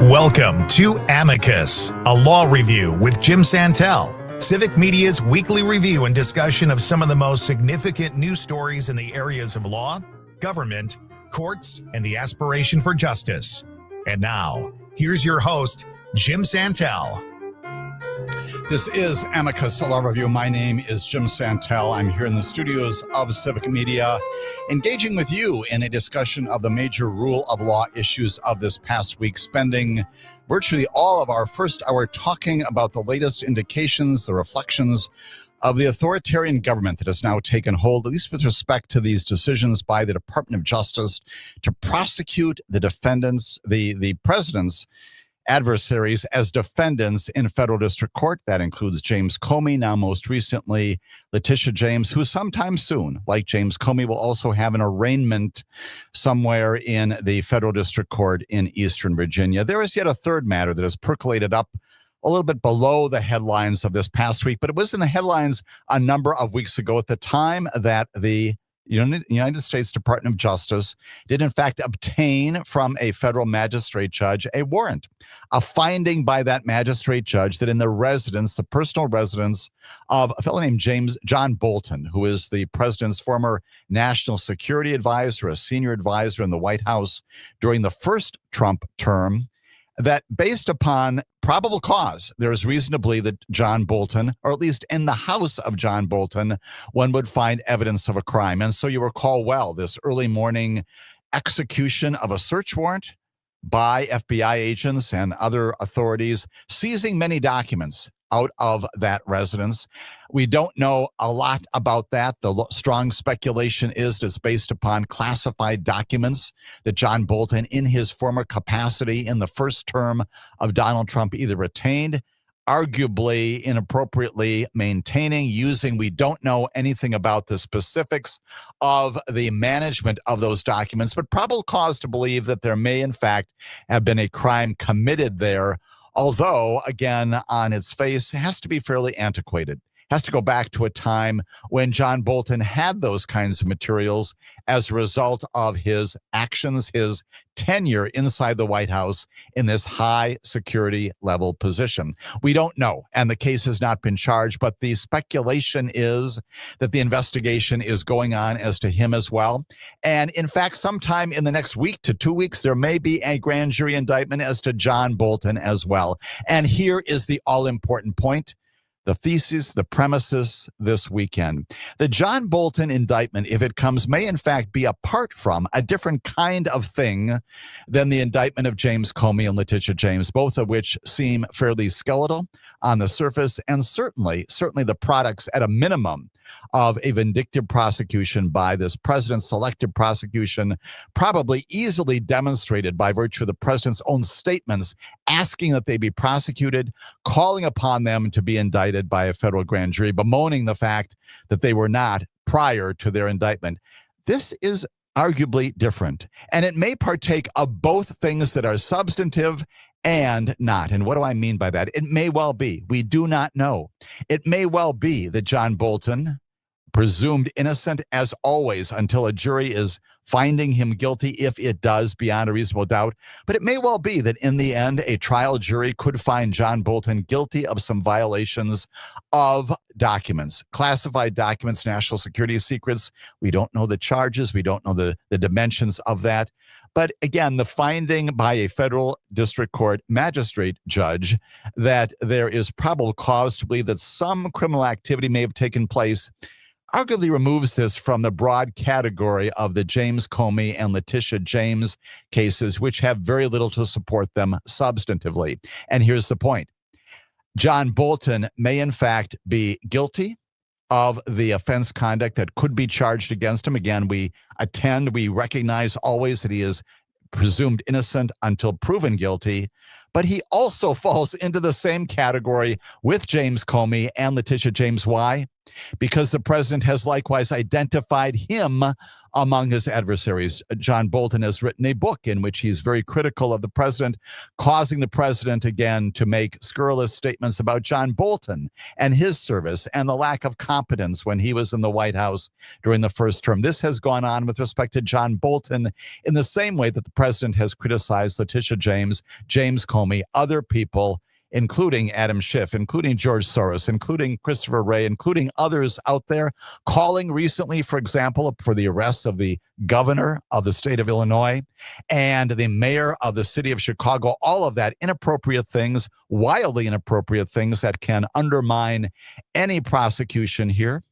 Welcome to Amicus, a law review with Jim Santelle, Civic Media's weekly review and discussion of some of the most significant news stories in the areas of law, government, courts, and the aspiration for justice. And now, here's your host, Jim Santelle. This is Amicus, a law review. My name is Jim Santelle. I'm here in the studios of Civic Media, engaging with you in a discussion of the major rule of law issues of this past week, spending virtually all of our first hour talking about the latest indications, the reflections of the authoritarian government that has now taken hold, at least with respect to these decisions by the Department of Justice to prosecute the defendants, the president's adversaries as defendants in federal district court. That includes James Comey, now most recently Letitia James, who sometime soon, like James Comey, will also have an arraignment somewhere in the federal district court in Eastern Virginia. There is yet a third matter that has percolated up a little bit below the headlines of this past week, but it was in the headlines a number of weeks ago at the time that the United States Department of Justice did in fact obtain from a federal magistrate judge a warrant, a finding by that magistrate judge that in the personal residence of a fellow named John Bolton, who is the president's former national security advisor, a senior advisor in the White House during the first Trump term, that based upon probable cause, there is reason to believe that John Bolton, or at least in the house of John Bolton, one would find evidence of a crime. And so you recall well this early morning execution of a search warrant by FBI agents and other authorities, seizing many documents out of that residence. We don't know a lot about that. The strong speculation is that it's based upon classified documents that John Bolton, in his former capacity in the first term of Donald Trump, either retained, arguably inappropriately maintaining, using. We don't know anything about the specifics of the management of those documents, but probable cause to believe that there may in fact have been a crime committed there. Although, again, on its face, it has to be fairly antiquated. Has to go back to a time when John Bolton had those kinds of materials as a result of his actions, his tenure inside the White House in this high security level position. We don't know, and the case has not been charged, but the speculation is that the investigation is going on as to him as well. And in fact, sometime in the next week to 2 weeks, there may be a grand jury indictment as to John Bolton as well. And here is the all-important point. The thesis, the premises this weekend. The John Bolton indictment, if it comes, may in fact be apart from a different kind of thing than the indictment of James Comey and Letitia James, both of which seem fairly skeletal on the surface, and certainly the products at a minimum of a vindictive prosecution by this president's selective prosecution, probably easily demonstrated by virtue of the president's own statements asking that they be prosecuted, calling upon them to be indicted by a federal grand jury, bemoaning the fact that they were not prior to their indictment. This is arguably different, and it may partake of both things that are substantive and not. And what do I mean by that? It may well be, we do not know. It may well be that John Bolton, presumed innocent as always until a jury is finding him guilty, if it does, beyond a reasonable doubt. But it may well be that in the end, a trial jury could find John Bolton guilty of some violations of documents, classified documents, national security secrets. We don't know the charges. We don't know the dimensions of that. But again, the finding by a federal district court magistrate judge that there is probable cause to believe that some criminal activity may have taken place arguably removes this from the broad category of the James Comey and Letitia James cases, which have very little to support them substantively. And here's the point. John Bolton may in fact be guilty of the offense conduct that could be charged against him. Again, we recognize always that he is presumed innocent until proven guilty. but he also falls into the same category with James Comey and Letitia James. Why? Because the president has likewise identified him among his adversaries. John Bolton has written a book in which he's very critical of the president, causing the president again to make scurrilous statements about John Bolton and his service and the lack of competence when he was in the White House during the first term. This has gone on with respect to John Bolton in the same way that the president has criticized Letitia James, James Comey, other people, including Adam Schiff, including George Soros, including Christopher Wray, including others out there, calling recently, for example, for the arrest of the governor of the state of Illinois and the mayor of the city of Chicago. All of that inappropriate things, wildly inappropriate things that can undermine any prosecution here.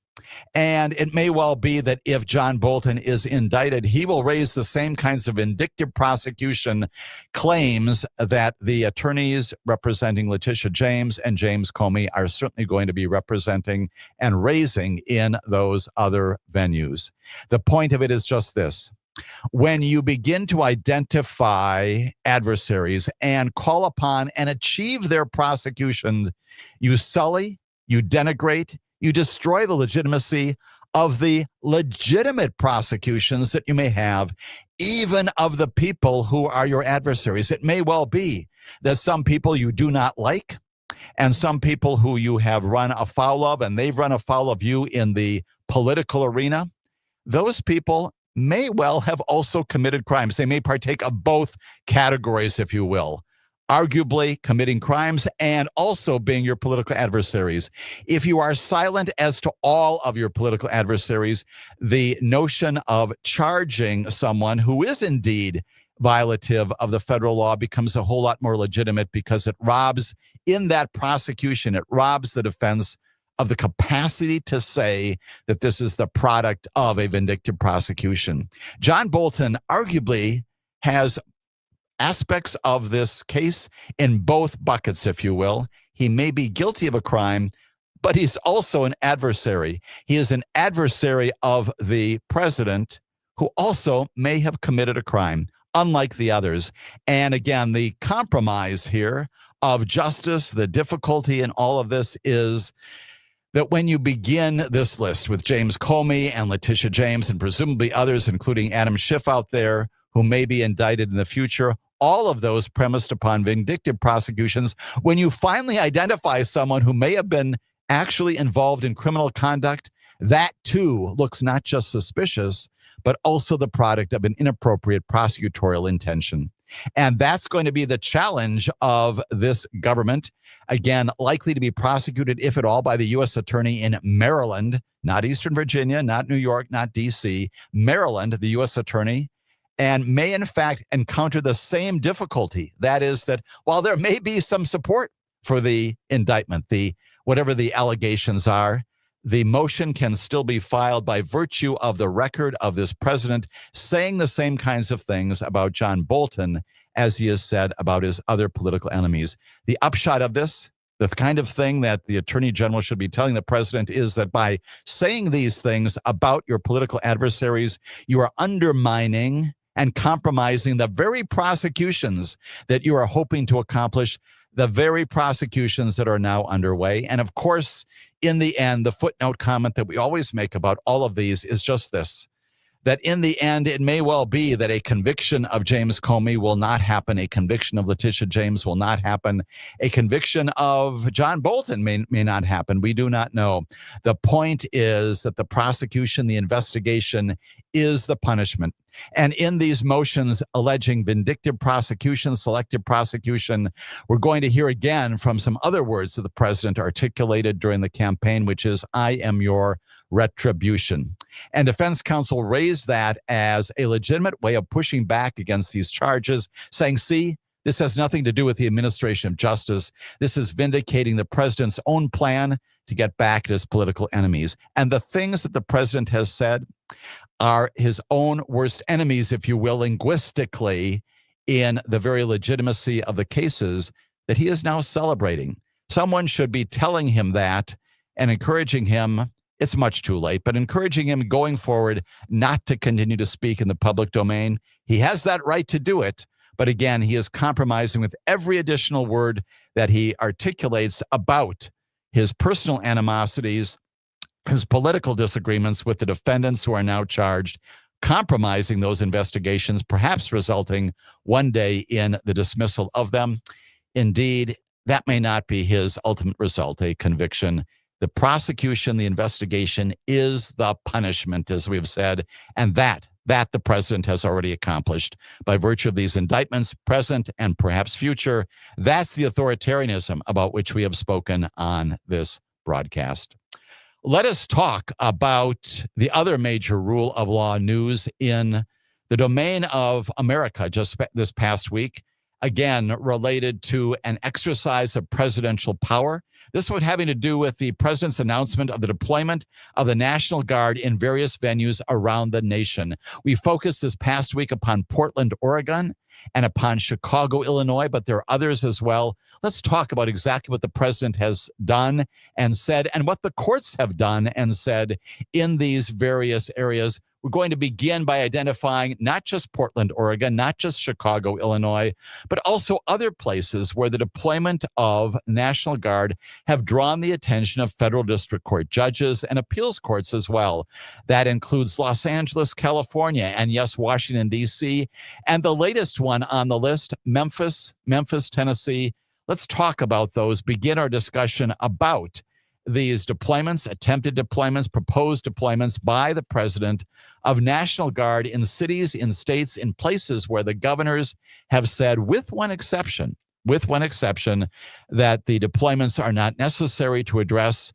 And it may well be that if John Bolton is indicted, he will raise the same kinds of vindictive prosecution claims that the attorneys representing Letitia James and James Comey are certainly going to be representing and raising in those other venues. The point of it is just this. When you begin to identify adversaries and call upon and achieve their prosecution, you sully, you denigrate, you destroy the legitimacy of the legitimate prosecutions that you may have, even of the people who are your adversaries. It may well be that some people you do not like and some people who you have run afoul of and they've run afoul of you in the political arena, those people may well have also committed crimes. They may partake of both categories, if you will. Arguably committing crimes and also being your political adversaries. If you are silent as to all of your political adversaries, the notion of charging someone who is indeed violative of the federal law becomes a whole lot more legitimate because it robs, in that prosecution, it robs the defense of the capacity to say that this is the product of a vindictive prosecution. John Bolton arguably has aspects of this case in both buckets, if you will. He may be guilty of a crime, but he's also an adversary. He is an adversary of the president who also may have committed a crime, unlike the others. And again, the compromise here of justice, the difficulty in all of this is that when you begin this list with James Comey and Letitia James and presumably others, including Adam Schiff out there, who may be indicted in the future, all of those premised upon vindictive prosecutions, when you finally identify someone who may have been actually involved in criminal conduct, that too looks not just suspicious, but also the product of an inappropriate prosecutorial intention. And that's going to be the challenge of this government. Again, likely to be prosecuted, if at all, by the U.S. Attorney in Maryland, not Eastern Virginia, not New York, not D.C., Maryland, the U.S. Attorney, and may in fact encounter the same difficulty. That is that while there may be some support for the indictment, whatever the allegations are, the motion can still be filed by virtue of the record of this president saying the same kinds of things about John Bolton as he has said about his other political enemies. The upshot of this, the kind of thing that the attorney general should be telling the president, is that by saying these things about your political adversaries, you are undermining and compromising the very prosecutions that you are hoping to accomplish, the very prosecutions that are now underway. And of course, in the end, the footnote comment that we always make about all of these is just this, that in the end, it may well be that a conviction of James Comey will not happen. A conviction of Letitia James will not happen. A conviction of John Bolton may not happen. We do not know. The point is that the prosecution, the investigation is the punishment. And in these motions alleging vindictive prosecution, selective prosecution, we're going to hear again from some other words that the president articulated during the campaign, which is, I am your retribution. And defense counsel raised that as a legitimate way of pushing back against these charges, saying, see, this has nothing to do with the administration of justice. This is vindicating the president's own plan to get back at his political enemies. And the things that the president has said are his own worst enemies, if you will, linguistically, in the very legitimacy of the cases that he is now celebrating. Someone should be telling him that and encouraging him. It's much too late, but encouraging him going forward not to continue to speak in the public domain. He has that right to do it, But again, he is compromising with every additional word that he articulates about his personal animosities, his political disagreements with the defendants who are now charged, compromising those investigations, perhaps resulting one day in the dismissal of them. Indeed, that may not be his ultimate result, a conviction. The prosecution, the investigation is the punishment, as we've said, and that the president has already accomplished by virtue of these indictments, present and perhaps future. That's the authoritarianism about which we have spoken on this broadcast. Let us talk about the other major rule of law news in the domain of America just this past week, again, related to an exercise of presidential power. This one having to do with the president's announcement of the deployment of the National Guard in various venues around the nation. We focused this past week upon Portland, Oregon, and upon Chicago, Illinois, but there are others as well. Let's talk about exactly what the president has done and said, and what the courts have done and said in these various areas. We're going to begin by identifying not just Portland, Oregon, not just Chicago, Illinois, but also other places where the deployment of National Guard have drawn the attention of federal district court judges and appeals courts as well. That includes Los Angeles, California, and yes, Washington, D.C., and the latest one on the list, Memphis, Tennessee. Let's talk about those, begin our discussion about these deployments, attempted deployments, proposed deployments by the president of National Guard in cities, in states, in places where the governors have said, with one exception, that the deployments are not necessary to address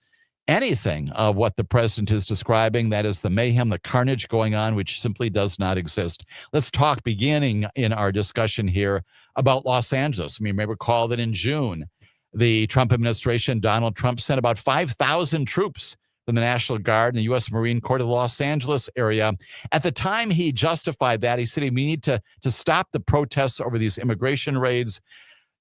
anything of what the president is describing, that is the mayhem, the carnage going on, which simply does not exist. Let's talk, beginning in our discussion here, about Los Angeles. You may recall that in June, the Trump administration, Donald Trump, sent about 5,000 troops from the National Guard and the U.S. Marine Corps to the Los Angeles area. At the time he justified that, he said we need to stop the protests over these immigration raids.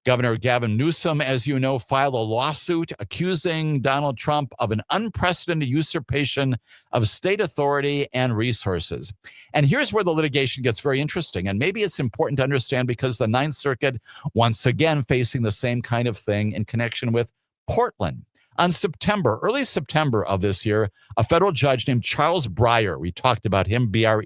Governor Gavin Newsom, as you know, filed a lawsuit accusing Donald Trump of an unprecedented usurpation of state authority and resources. And here's where the litigation gets very interesting. And maybe it's important to understand because the Ninth Circuit, once again, facing the same kind of thing in connection with Portland. On early September of this year, a federal judge named Charles Breyer, we talked about him, Breyer.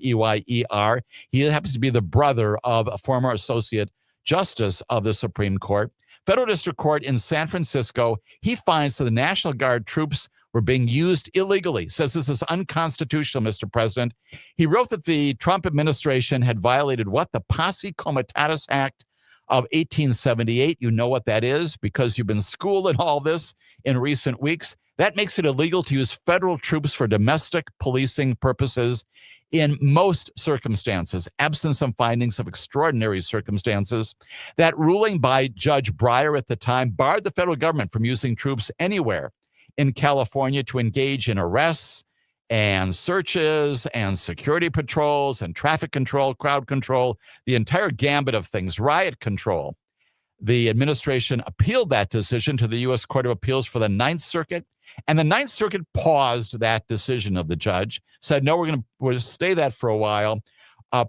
He happens to be the brother of a former associate justice of the Supreme Court, federal district court in San Francisco. He finds that the National Guard troops were being used illegally, says this is unconstitutional, Mr. President. He wrote that the Trump administration had violated what? The Posse Comitatus Act of 1878. You know what that is because you've been schooled in all this in recent weeks. That makes it illegal to use federal troops for domestic policing purposes in most circumstances, absent some findings of extraordinary circumstances. That ruling by Judge Breyer at the time barred the federal government from using troops anywhere in California to engage in arrests and searches and security patrols and traffic control, crowd control, the entire gambit of things, riot control. The administration appealed that decision to the U.S. Court of Appeals for the Ninth Circuit, and the Ninth Circuit paused that decision of the judge, said, no, we're going to stay that for a while,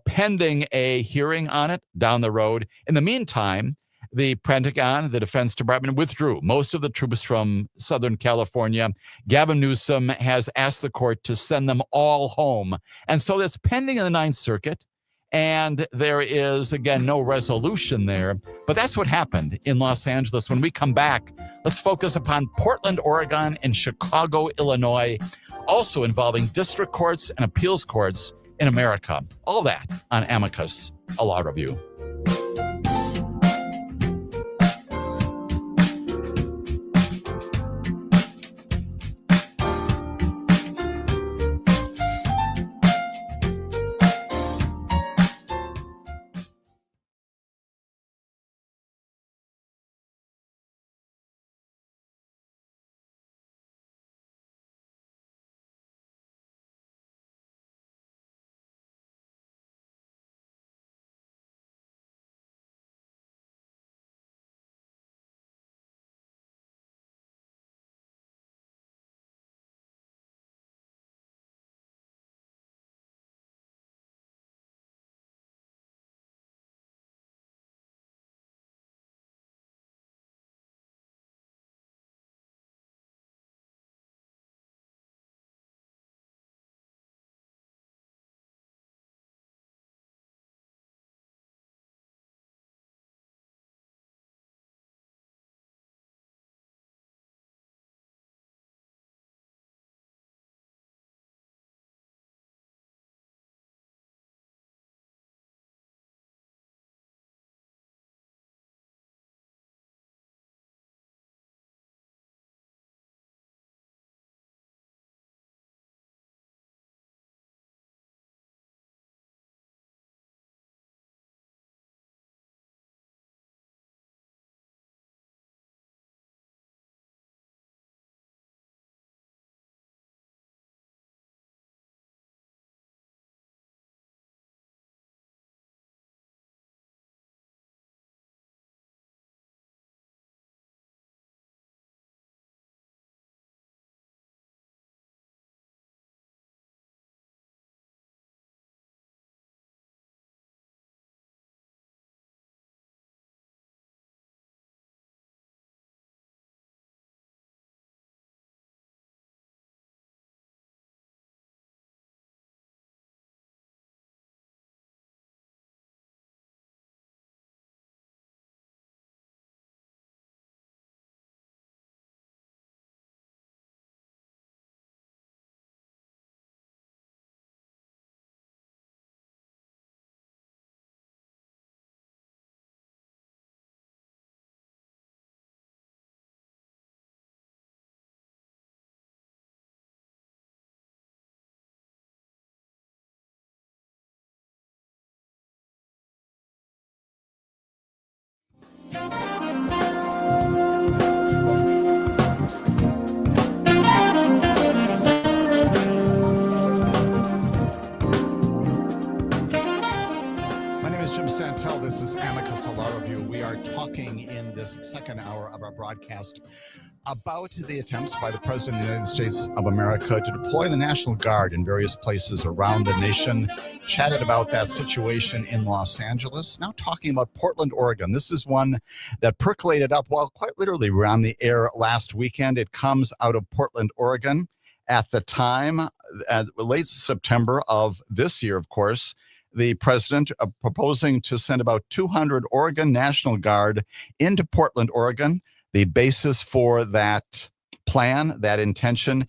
pending a hearing on it down the road. In the meantime, the Pentagon, the Defense Department, withdrew most of the troops from Southern California. Gavin Newsom has asked the court to send them all home. And so that's pending in the Ninth Circuit. And there is, again, no resolution there. But that's what happened in Los Angeles. When we come back, let's focus upon Portland, Oregon, and Chicago, Illinois, also involving district courts and appeals courts in America. All that on Amicus, a law review. are talking in this second hour of our broadcast about the attempts by the President of the United States of America to deploy the National Guard in various places around the nation. Chatted about that situation in Los Angeles. Now talking about Portland, Oregon. This is one that percolated up, well, quite literally, we were on the air last weekend. It comes out of Portland, Oregon. At the time, late September of this year, of course, the president proposing to send about 200 Oregon National Guard into Portland, Oregon. The basis for that plan, that intention,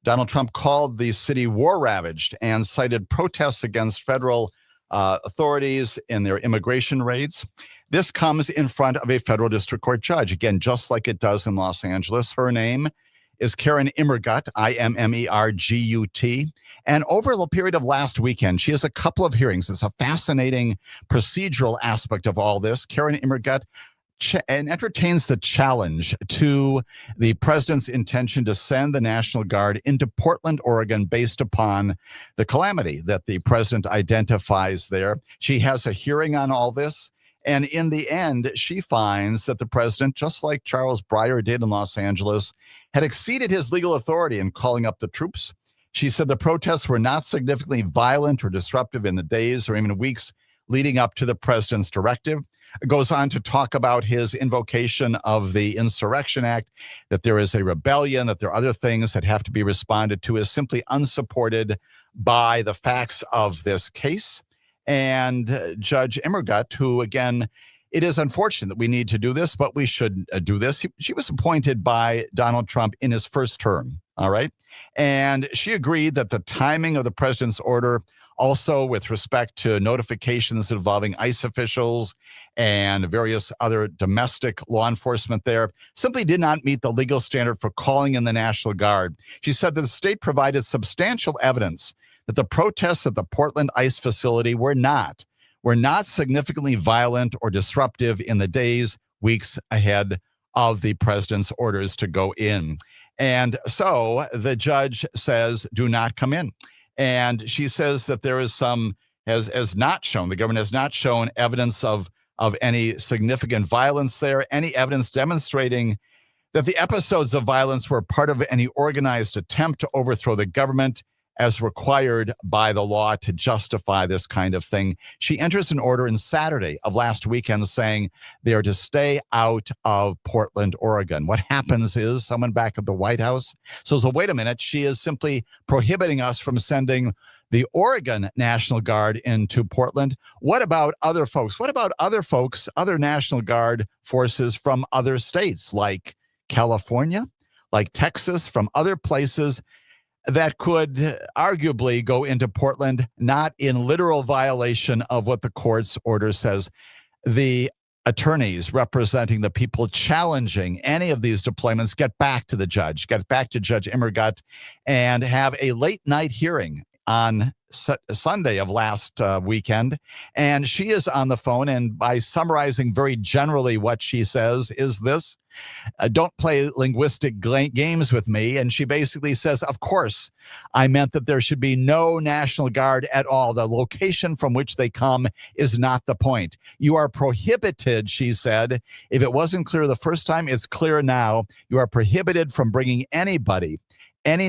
Donald Trump called the city war-ravaged and cited protests against federal authorities in their immigration raids. This comes in front of a federal district court judge, again, just like it does in Los Angeles. Her name is Karen Immergut, Immergut. And over the period of last weekend, she has a couple of hearings. It's a fascinating procedural aspect of all this. Karen Immergut and entertains the challenge to the president's intention to send the National Guard into Portland, Oregon, based upon the calamity that the president identifies there. She has a hearing on all this. And in the end, she finds that the president, just like Charles Breyer did in Los Angeles, had exceeded his legal authority in calling up the troops. She said the protests were not significantly violent or disruptive in the days or even weeks leading up to the president's directive. It goes on to talk about his invocation of the Insurrection Act, that there is a rebellion, that there are other things that have to be responded to, is simply unsupported by the facts of this case. And Judge Immergut, who, again, it is unfortunate that we need to do this, but we should do this. She was appointed by Donald Trump in his first term, all right? And she agreed that the timing of the president's order, also with respect to notifications involving ICE officials and various other domestic law enforcement there, simply did not meet the legal standard for calling in the National Guard. She said that the state provided substantial evidence that the protests at the Portland ICE facility were not significantly violent or disruptive in the days, weeks ahead of the president's orders to go in. And so the judge says, do not come in. And she says that there is the government has not shown evidence of any significant violence there, any evidence demonstrating that the episodes of violence were part of any organized attempt to overthrow the government as required by the law to justify this kind of thing. She enters an order in Saturday of last weekend saying they are to stay out of Portland, Oregon. What happens is someone back at the White House says, well, wait a minute, she is simply prohibiting us from sending the Oregon National Guard into Portland. What about other folks? What about other folks, other National Guard forces from other states like California, like Texas, from other places that could arguably go into Portland, not in literal violation of what the court's order says? The attorneys representing the people challenging any of these deployments get back to Judge Immergut and have a late night hearing on Sunday of last weekend. And she is on the phone, and by summarizing very generally what she says is this: don't play linguistic games with me. And she basically says, of course, I meant that there should be no National Guard at all. The location from which they come is not the point. You are prohibited, she said. If it wasn't clear the first time, it's clear now. You are prohibited from bringing any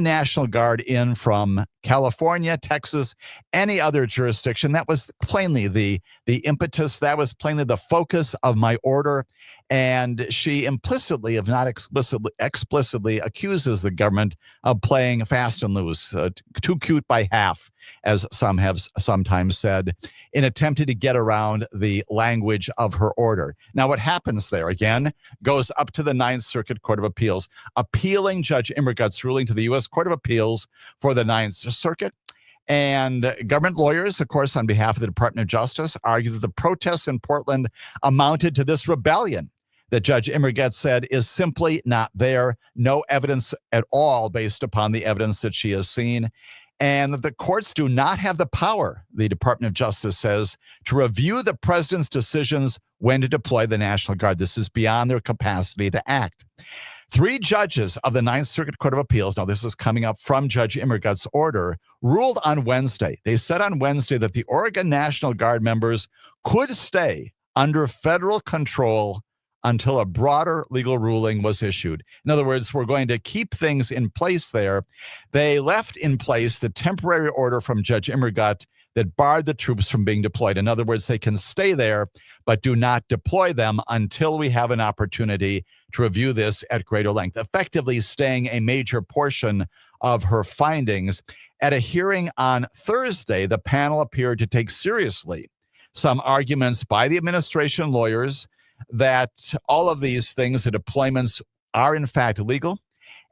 National Guard in from California, Texas, any other jurisdiction. That was plainly the impetus. That was plainly the focus of my order. And she implicitly, if not explicitly, accuses the government of playing fast and loose, too cute by half, as some have sometimes said, in attempting to get around the language of her order. Now, what happens there, again, goes up to the Ninth Circuit Court of Appeals, appealing Judge Immergut's ruling to the U.S. Court of Appeals for the Ninth Circuit. And government lawyers, of course, on behalf of the Department of Justice, argue that the protests in Portland amounted to this rebellion that Judge Immergut said is simply not there. No evidence at all based upon the evidence that she has seen. And that the courts do not have the power, the Department of Justice says, to review the president's decisions when to deploy the National Guard. This is beyond their capacity to act. 3 judges of the Ninth Circuit Court of Appeals, now this is coming up from Judge Immergut's order, ruled on Wednesday. They said on Wednesday that the Oregon National Guard members could stay under federal control until a broader legal ruling was issued. In other words, we're going to keep things in place there. They left in place the temporary order from Judge Immergut that barred the troops from being deployed. In other words, they can stay there, but do not deploy them until we have an opportunity to review this at greater length, effectively staying a major portion of her findings. At a hearing on Thursday, the panel appeared to take seriously some arguments by the administration lawyers that all of these things, the deployments, are in fact legal.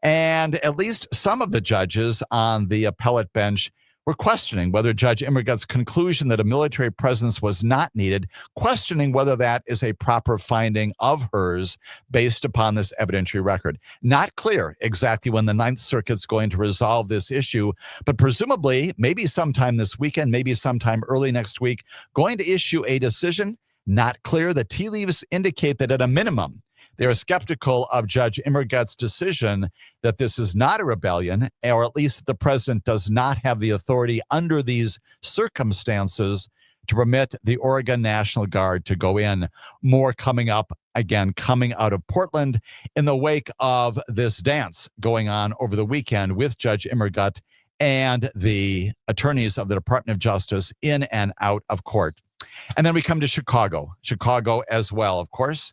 And at least some of the judges on the appellate bench were questioning whether Judge Immergut's conclusion that a military presence was not needed, questioning whether that is a proper finding of hers based upon this evidentiary record. Not clear exactly when the Ninth Circuit's going to resolve this issue, but presumably maybe sometime this weekend, maybe sometime early next week, going to issue a decision. Not clear. The tea leaves indicate that at a minimum, they are skeptical of Judge Immergut's decision that this is not a rebellion, or at least the president does not have the authority under these circumstances to permit the Oregon National Guard to go in. More coming up, again, coming out of Portland in the wake of this dance going on over the weekend with Judge Immergut and the attorneys of the Department of Justice in and out of court. And then we come to Chicago as well, of course.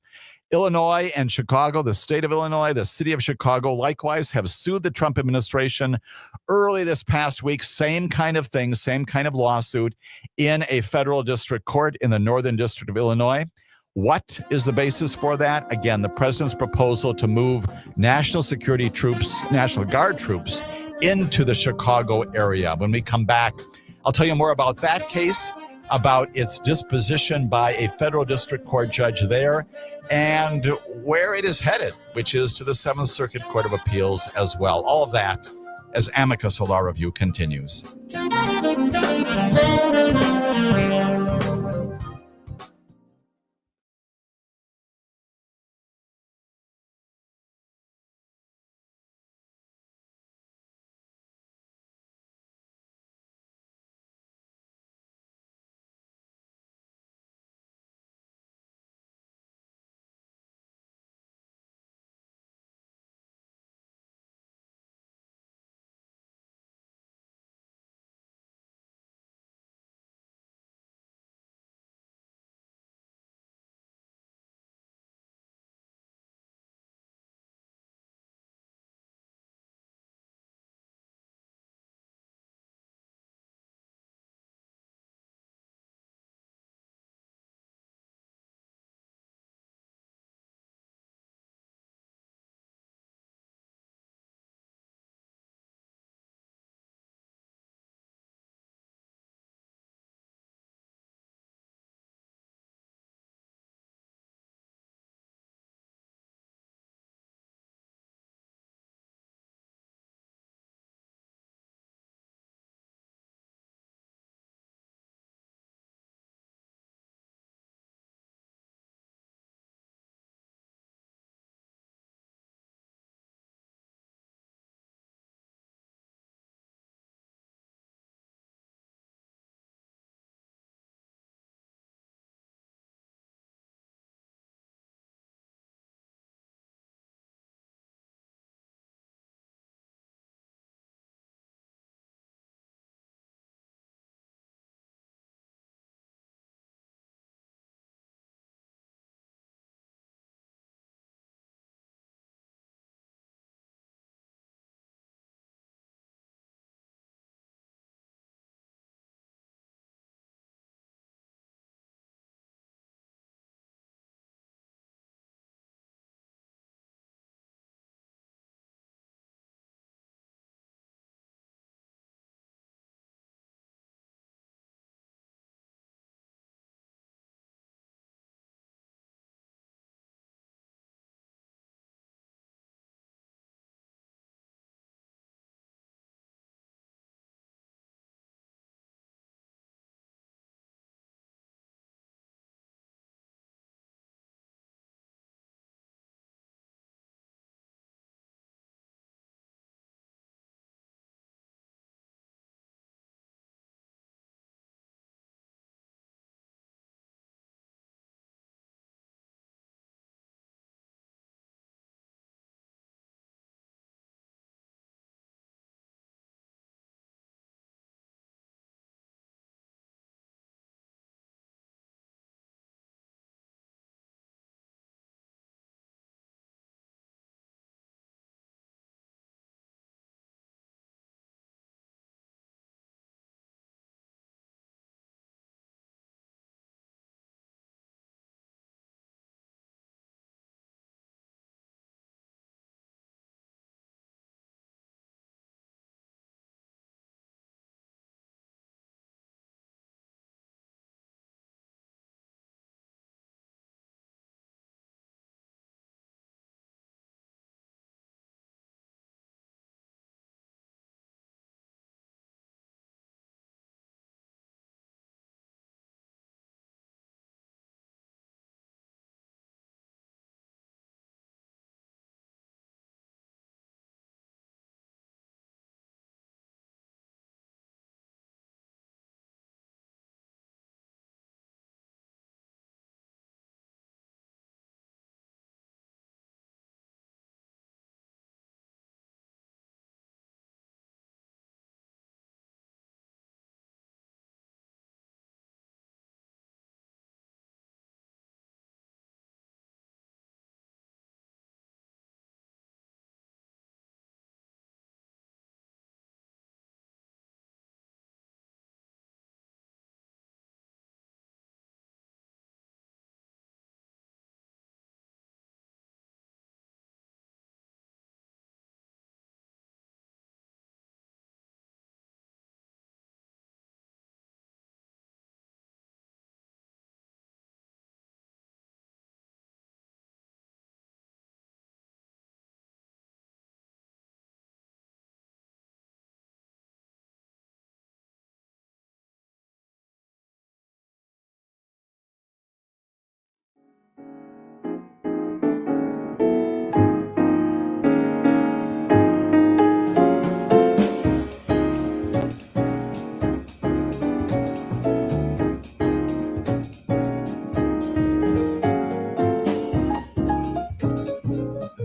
Illinois and Chicago, the state of Illinois, the city of Chicago, likewise have sued the Trump administration early this past week. Same kind of thing, same kind of lawsuit in a federal district court in the Northern District of Illinois. What is the basis for that? Again, the president's proposal to move national security troops, National Guard troops, into the Chicago area. When we come back, I'll tell you more about that case, about its disposition by a federal district court judge there, and where it is headed, which is to the Seventh Circuit Court of Appeals as well. All of that as Amicus Law Review continues.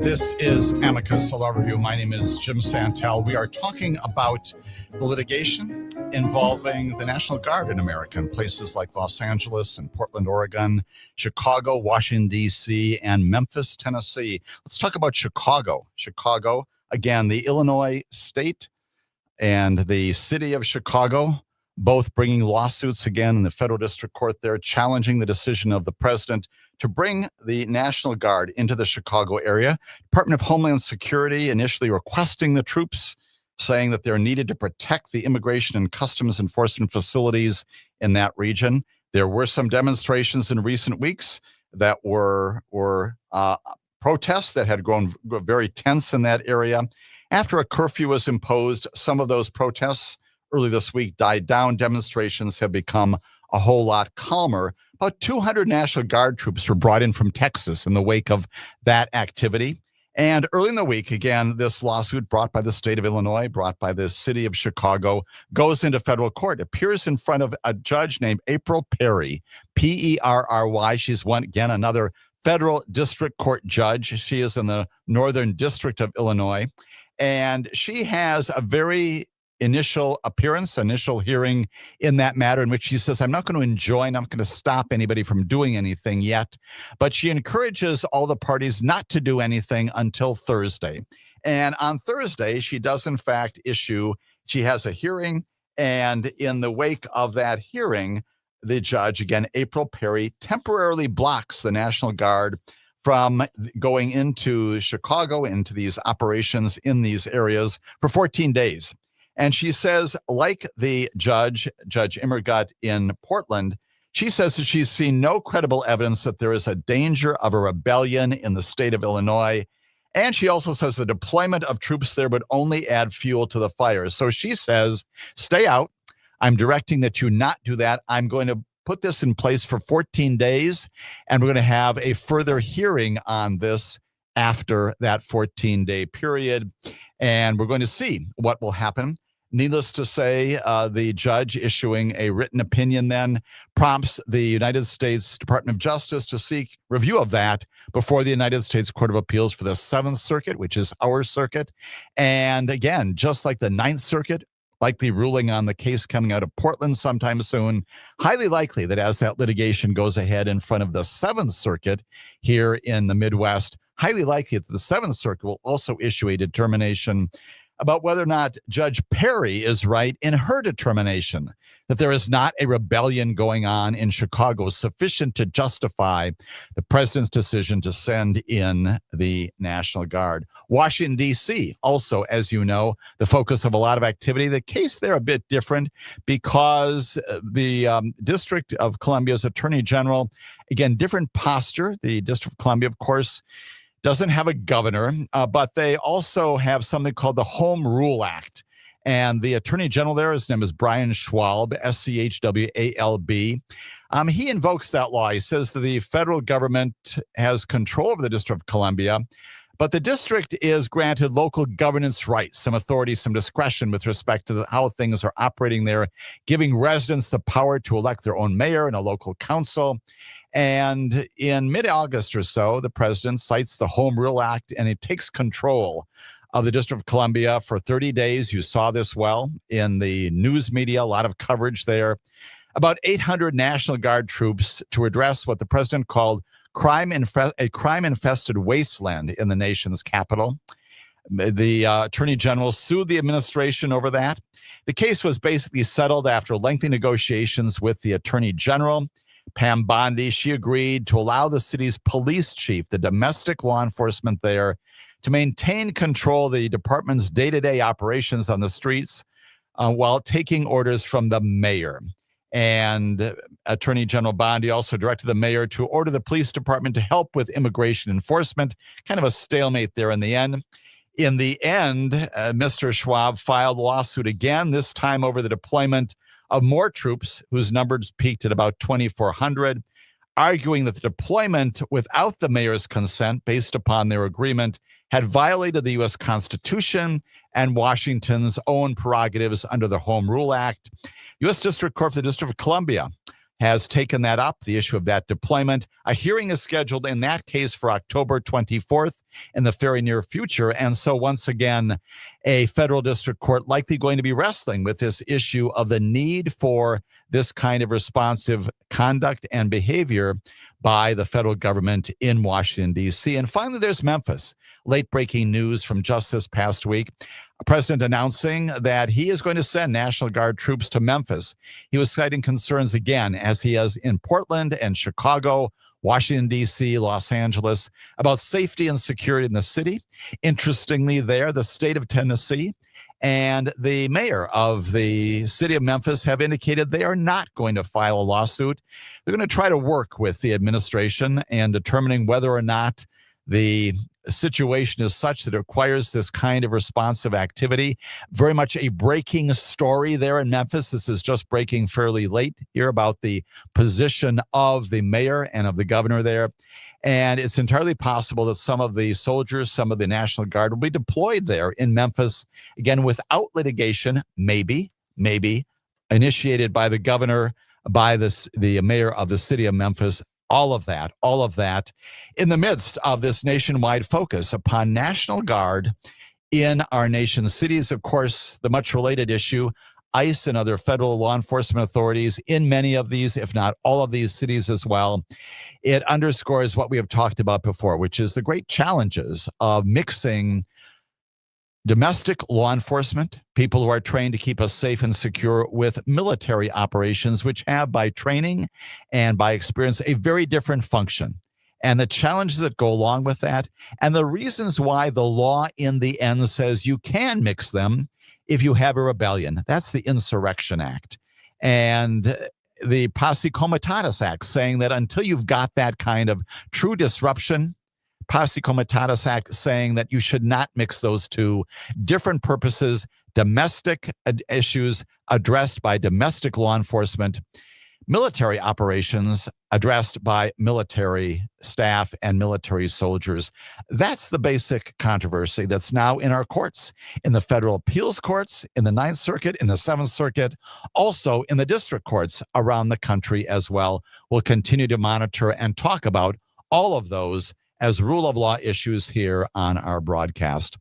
This is Amicus, a law review. My name is Jim Santelle. We are talking about the litigation involving the National Guard in America in places like Los Angeles and Portland, Oregon, Chicago, Washington, D.C., and Memphis, Tennessee. Let's talk about Chicago. Chicago, again, the Illinois state and the city of Chicago, both bringing lawsuits again in the federal district court there, challenging the decision of the president to bring the National Guard into the Chicago area. Department of Homeland Security initially requesting the troops, saying that they're needed to protect the immigration and customs enforcement facilities in that region. There were some demonstrations in recent weeks that were protests that had grown very tense in that area. After a curfew was imposed, some of those protests early this week died down. Demonstrations have become a whole lot calmer. About 200 National Guard troops were brought in from Texas in the wake of that activity. And early in the week, again, this lawsuit brought by the state of Illinois, brought by the city of Chicago, goes into federal court. It appears in front of a judge named April Perry, Perry. She's another federal district court judge. She is in the Northern District of Illinois. And she has a very initial hearing in that matter in which she says, I'm not going to enjoin, I'm not going to stop anybody from doing anything yet. But she encourages all the parties not to do anything until Thursday. And on Thursday, she does in fact she has a hearing. And in the wake of that hearing, the judge, again, April Perry, temporarily blocks the National Guard from going into Chicago, into these operations in these areas for 14 days. And she says, like the Judge Immergut in Portland, she says that she's seen no credible evidence that there is a danger of a rebellion in the state of Illinois. And she also says the deployment of troops there would only add fuel to the fire. So she says, stay out. I'm directing that you not do that. I'm going to put this in place for 14 days, and we're going to have a further hearing on this after that 14-day period, and we're going to see what will happen. Needless to say, the judge issuing a written opinion then prompts the United States Department of Justice to seek review of that before the United States Court of Appeals for the Seventh Circuit, which is our circuit. And again, just like the Ninth Circuit, likely ruling on the case coming out of Portland sometime soon, highly likely that as that litigation goes ahead in front of the Seventh Circuit here in the Midwest, highly likely that the Seventh Circuit will also issue a determination about whether or not Judge Perry is right in her determination that there is not a rebellion going on in Chicago sufficient to justify the president's decision to send in the National Guard. Washington, D.C., also, as you know, the focus of a lot of activity. The case there a bit different because the District of Columbia's Attorney General, again, different posture. The District of Columbia, of course, doesn't have a governor, but they also have something called the Home Rule Act. And the Attorney General there, his name is Brian Schwalb, Schwalb. He invokes that law. He says that the federal government has control over the District of Columbia, but the district is granted local governance rights, some authority, some discretion with respect to how things are operating there, giving residents the power to elect their own mayor and a local council. And in mid-August or so, the president cites the Home Rule Act, and it takes control of the District of Columbia for 30 days. You saw this well in the news media, a lot of coverage there. About 800 National Guard troops to address what the president called a crime-infested wasteland in the nation's capital. The Attorney General sued the administration over that. The case was basically settled after lengthy negotiations with the Attorney General, Pam Bondi. She agreed to allow the city's police chief, the domestic law enforcement there, to maintain control of the department's day-to-day operations on the streets while taking orders from the mayor. And Attorney General Bondi also directed the mayor to order the police department to help with immigration enforcement. Kind of a stalemate there in the end. In the end, Mr. Schwab filed a lawsuit again, this time over the deployment of more troops, whose numbers peaked at about 2,400, arguing that the deployment without the mayor's consent, based upon their agreement, had violated the U.S. Constitution and Washington's own prerogatives under the Home Rule Act. U.S. District Court for the District of Columbia has taken that up, the issue of that deployment. A hearing is scheduled in that case for October 24th. in the very near future. And so once again, a federal district court likely going to be wrestling with this issue of the need for this kind of responsive conduct and behavior by the federal government in Washington, D.C. And finally, there's Memphis. Late breaking news from just this past week. A president announcing that he is going to send National Guard troops to Memphis. He was citing concerns again, as he has in Portland and Chicago, Washington, D.C., Los Angeles, about safety and security in the city. Interestingly, there, the state of Tennessee and the mayor of the city of Memphis have indicated they are not going to file a lawsuit. They're going to try to work with the administration and determining whether or not the situation is such that it requires this kind of responsive activity. Very much a breaking story there in Memphis. This is just breaking fairly late here about the position of the mayor and of the governor there. And it's entirely possible that some of the soldiers, some of the National Guard will be deployed there in Memphis, again, without litigation, maybe initiated by the governor, by the mayor of the city of Memphis. All of that in the midst of this nationwide focus upon National Guard in our nation's cities. Of course, the much related issue, ICE and other federal law enforcement authorities in many of these, if not all of these cities as well. It underscores what we have talked about before, which is the great challenges of mixing domestic law enforcement, people who are trained to keep us safe and secure, with military operations, which have by training and by experience a very different function. And the challenges that go along with that, and the reasons why the law in the end says you can mix them if you have a rebellion. That's the Insurrection Act. And the Posse Comitatus Act, saying that until you've got that kind of true disruption, Posse Comitatus Act saying that you should not mix those two. Different purposes, domestic issues addressed by domestic law enforcement, military operations addressed by military staff and military soldiers. That's the basic controversy that's now in our courts, in the federal appeals courts, in the Ninth Circuit, in the Seventh Circuit, also in the district courts around the country as well. We'll continue to monitor and talk about all of those as rule of law issues here on our broadcast.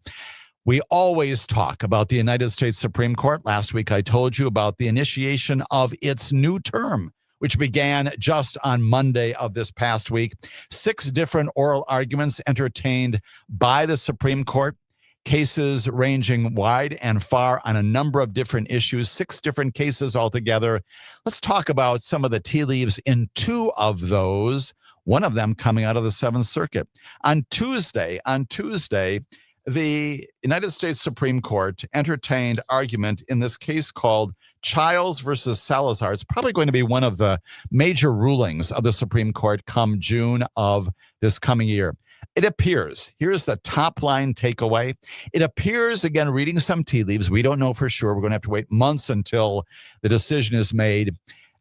We always talk about the United States Supreme Court. Last week, I told you about the initiation of its new term, which began just on Monday of this past week. 6 different oral arguments entertained by the Supreme Court, cases ranging wide and far on a number of different issues, 6 different cases altogether. Let's talk about some of the tea leaves in 2 of those, one of them coming out of the Seventh Circuit. On Tuesday, the United States Supreme Court entertained argument in this case called Childs versus Salazar. It's probably going to be one of the major rulings of the Supreme Court come June of this coming year. It appears, here's the top line takeaway. It appears, again, reading some tea leaves, we don't know for sure, we're going to have to wait months until the decision is made,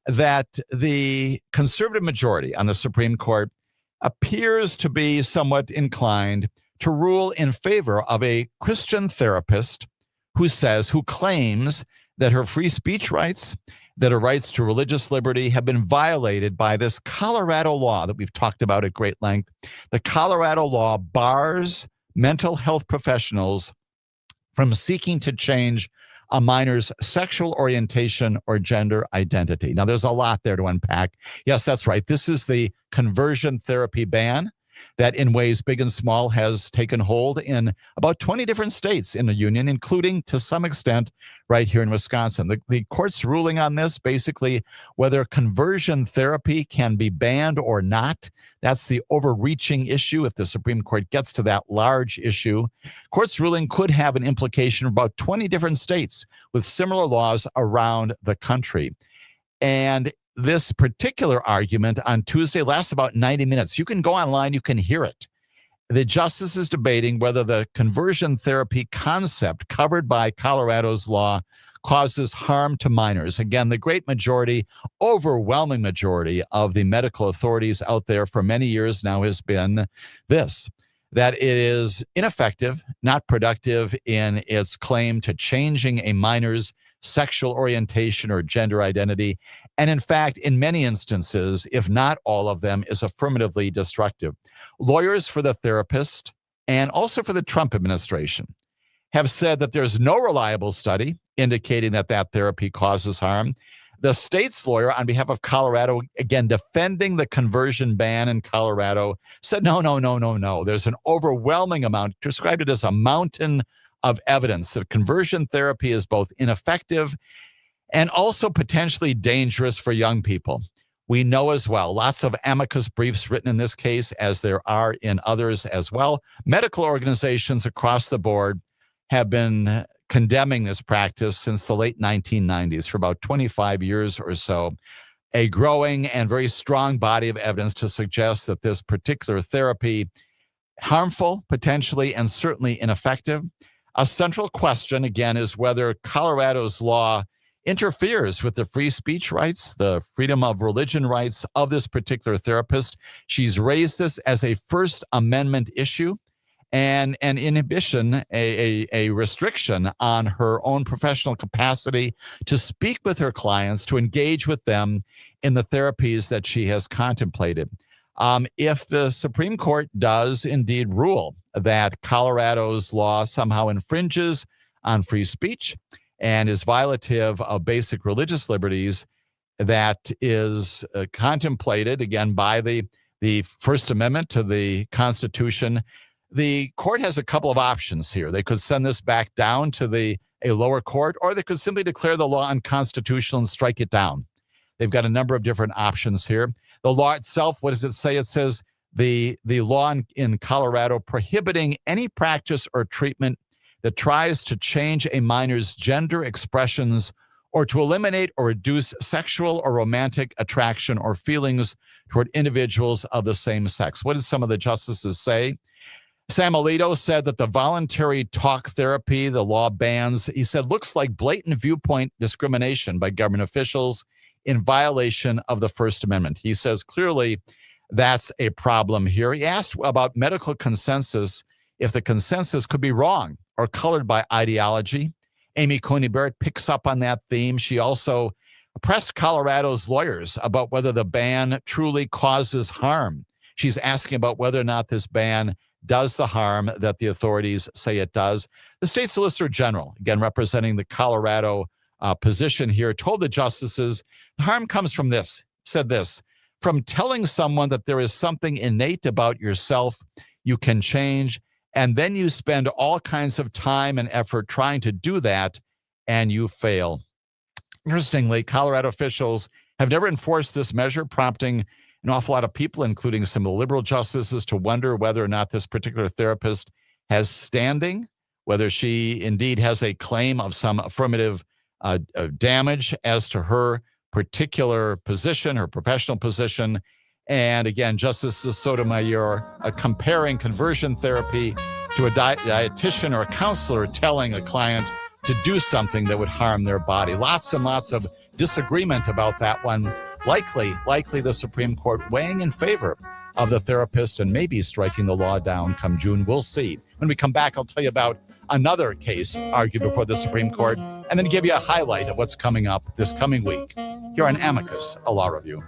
that the conservative majority on the Supreme Court appears to be somewhat inclined to rule in favor of a Christian therapist who claims that her free speech rights, that her rights to religious liberty have been violated by this Colorado law that we've talked about at great length. The Colorado law bars mental health professionals from seeking to change a minor's sexual orientation or gender identity. Now, there's a lot there to unpack. Yes, that's right. This is the conversion therapy ban that in ways big and small has taken hold in about 20 different states in the union, including to some extent right here in Wisconsin. The court's ruling on this, basically whether conversion therapy can be banned or not. That's the overreaching issue. If the Supreme Court gets to that large issue, court's ruling could have an implication for about 20 different states with similar laws around the country. And this particular argument on Tuesday lasts about 90 minutes. You can go online, you can hear it. The justice is debating whether the conversion therapy concept covered by Colorado's law causes harm to minors. Again, the great majority, overwhelming majority of the medical authorities out there for many years now has been this, that it is ineffective, not productive in its claim to changing a minor's sexual orientation or gender identity. And in fact, in many instances, if not all of them, is affirmatively destructive. Lawyers for the therapist and also for the Trump administration, have said that there's no reliable study indicating that that therapy causes harm. The state's lawyer on behalf of Colorado, again, defending the conversion ban in Colorado, said, no, no, no, no, no. There's an overwhelming amount, described it as a mountain of evidence that conversion therapy is both ineffective and also potentially dangerous for young people. We know as well, lots of amicus briefs written in this case, as there are in others as well. Medical organizations across the board have been condemning this practice since the late 1990s for about 25 years or so. A growing and very strong body of evidence to suggest that this particular therapy harmful, potentially, and certainly ineffective. A central question, again, is whether Colorado's law interferes with the free speech rights, the freedom of religion rights of this particular therapist. She's raised this as a First Amendment issue and an inhibition, a restriction on her own professional capacity to speak with her clients, to engage with them in the therapies that she has contemplated. If the Supreme Court does indeed rule that Colorado's law somehow infringes on free speech and is violative of basic religious liberties, that is contemplated, again, by the First Amendment to the Constitution, the court has a couple of options here. They could send this back down to a lower court, or they could simply declare the law unconstitutional and strike it down. They've got a number of different options here. The law itself, what does it say? It says the law in Colorado prohibiting any practice or treatment that tries to change a minor's gender expressions or to eliminate or reduce sexual or romantic attraction or feelings toward individuals of the same sex. What did some of the justices say? Sam Alito said that the voluntary talk therapy the law bans, he said, looks like blatant viewpoint discrimination by government officials in violation of the First Amendment. He says clearly that's a problem here. He asked about medical consensus, if the consensus could be wrong or colored by ideology. Amy Coney Barrett picks up on that theme. She also pressed Colorado's lawyers about whether the ban truly causes harm. She's asking about whether or not this ban does the harm that the authorities say it does. The state solicitor general, again representing the Colorado position here, told the justices the harm comes from this, said this, from telling someone that there is something innate about yourself you can change, and then you spend all kinds of time and effort trying to do that, and you fail. Interestingly, Colorado officials have never enforced this measure, prompting an awful lot of people, including some of the liberal justices, to wonder whether or not this particular therapist has standing, whether she indeed has a claim of some affirmative damage as to her particular position, her professional position. And again, Justice Sotomayor comparing conversion therapy to a dietitian or a counselor telling a client to do something that would harm their body. Lots and lots of disagreement about that one. Likely the Supreme Court weighing in favor of the therapist and maybe striking the law down come June. We'll see. When we come back, I'll tell you about another case argued before the Supreme Court and then give you a highlight of what's coming up this coming week here on Amicus, a law review.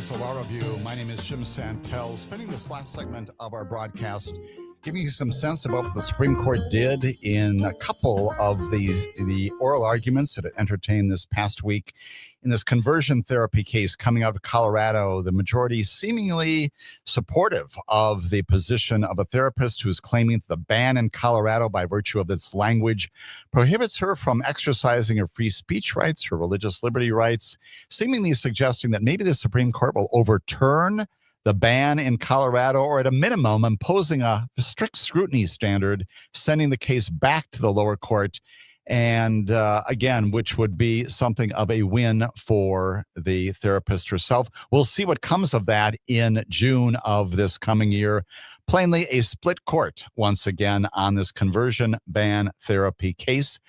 Amicus, a law review. My name is Jim Santelle. Spending this last segment of our broadcast giving you some sense about what the Supreme Court did in a couple of the oral arguments that it entertained this past week in this conversion therapy case coming out of Colorado. The majority seemingly supportive of the position of a therapist who's claiming the ban in Colorado by virtue of its language prohibits her from exercising her free speech rights, her religious liberty rights, seemingly suggesting that maybe the Supreme Court will overturn the ban in Colorado, or at a minimum, imposing a strict scrutiny standard, sending the case back to the lower court. And again, which would be something of a win for the therapist herself. We'll see what comes of that in June of this coming year. Plainly, a split court once again on this conversion ban therapy case.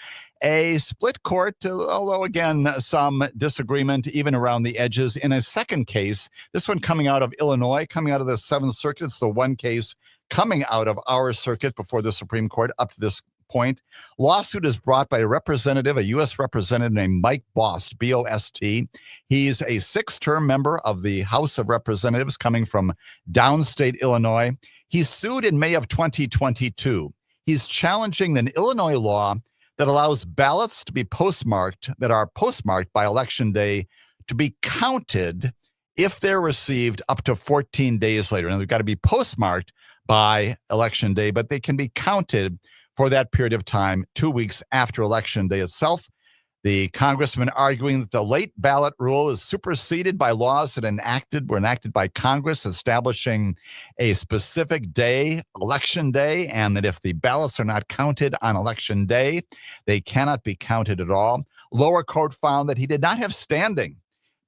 A split court, although again, some disagreement even around the edges. In a second case, this one coming out of Illinois, coming out of the Seventh Circuit. It's the one case coming out of our circuit before the Supreme Court up to this point. Lawsuit is brought by a representative, a U.S. representative named Mike Bost, B-O-S-T. He's a six-term member of the House of Representatives coming from downstate Illinois. He's sued in May of 2022. He's challenging an Illinois law that allows ballots to be postmarked, that are postmarked by Election Day, to be counted if they're received up to 14 days later. And they've got to be postmarked by Election Day, but they can be counted for that period of time, 2 weeks after Election Day itself. The congressman arguing that the late ballot rule is superseded by laws that were enacted by Congress, establishing a specific day, Election Day, and that if the ballots are not counted on Election Day, they cannot be counted at all. Lower court found that he did not have standing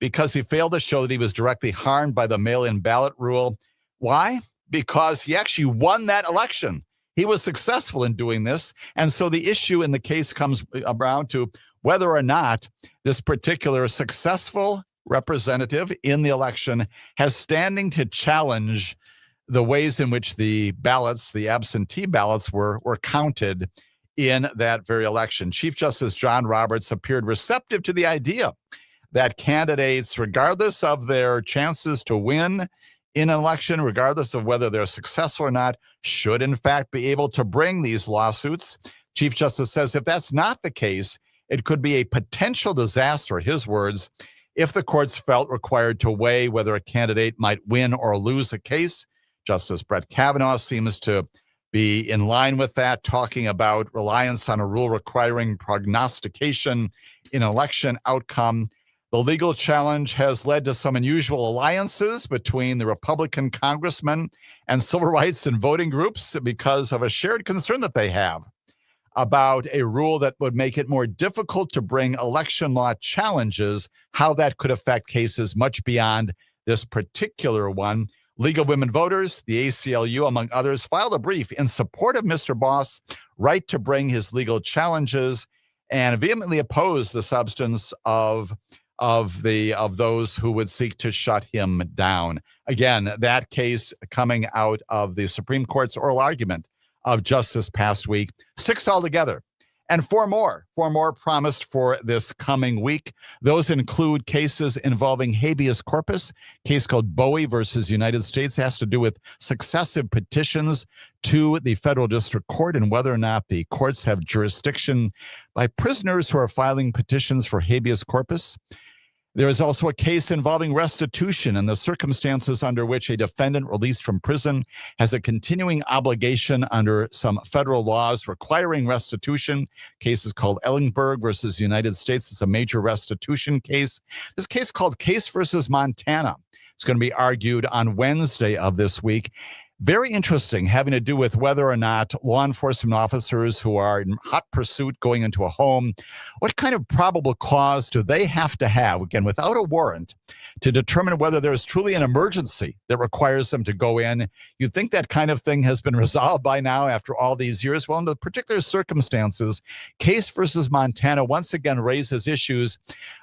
because he failed to show that he was directly harmed by the mail-in ballot rule. Why? Because he actually won that election. He was successful in doing this. And so the issue in the case comes around to whether or not this particular successful representative in the election has standing to challenge the ways in which the ballots, the absentee ballots, were counted in that very election. Chief Justice John Roberts appeared receptive to the idea that candidates, regardless of their chances to win in an election, regardless of whether they're successful or not, should in fact be able to bring these lawsuits. Chief Justice says if that's not the case, it could be a potential disaster, his words, if the courts felt required to weigh whether a candidate might win or lose a case. Justice Brett Kavanaugh seems to be in line with that, talking about reliance on a rule requiring prognostication in an election outcome. The legal challenge has led to some unusual alliances between the Republican congressmen and civil rights and voting groups because of a shared concern that they have about a rule that would make it more difficult to bring election law challenges, how that could affect cases much beyond this particular one. League of Women Voters, the ACLU, among others, filed a brief in support of Mr. Boss' right to bring his legal challenges and vehemently opposed the substance of those who would seek to shut him down. Again, that case coming out of the Supreme Court's oral argument of just this past week. 6 altogether. And four more promised for this coming week. Those include cases involving habeas corpus, case called Bowie versus United States, has to do with successive petitions to the federal district court and whether or not the courts have jurisdiction by prisoners who are filing petitions for habeas corpus. There is also a case involving restitution and the circumstances under which a defendant released from prison has a continuing obligation under some federal laws requiring restitution. Case is called Ellingberg versus United States. It's a major restitution case. This case called Case versus Montana. It's going to be argued on Wednesday of this week. Very interesting, having to do with whether or not law enforcement officers who are in hot pursuit going into a home, what kind of probable cause do they have to have, again, without a warrant, to determine whether there's truly an emergency that requires them to go in? You'd think that kind of thing has been resolved by now after all these years. Well, in the particular circumstances, Case versus Montana once again raises issues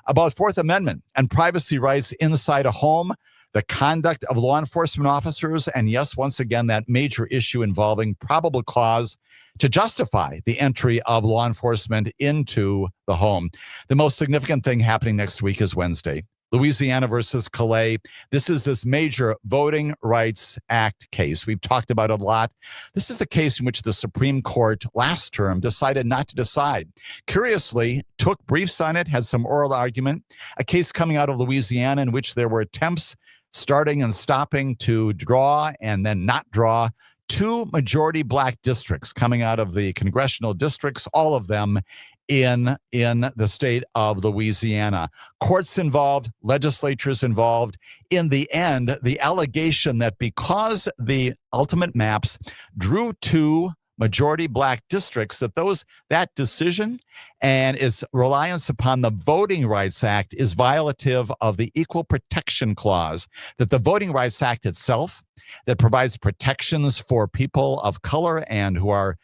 about Fourth Amendment and privacy rights inside a home, the conduct of law enforcement officers, and yes, once again, that major issue involving probable cause to justify the entry of law enforcement into the home. The most significant thing happening next week is Wednesday. Louisiana versus Calais. This is this major Voting Rights Act case. We've talked about it a lot. This is the case in which the Supreme Court last term decided not to decide. Curiously, took briefs on it, had some oral argument, a case coming out of Louisiana in which there were attempts starting and stopping to draw and then not draw two majority black districts coming out of the congressional districts, all of them in the state of Louisiana. Courts involved, legislatures involved. In the end, the allegation that because the ultimate maps drew two majority black districts, that decision and its reliance upon the Voting Rights Act is violative of the Equal Protection Clause, that the Voting Rights Act itself that provides protections for people of color and who are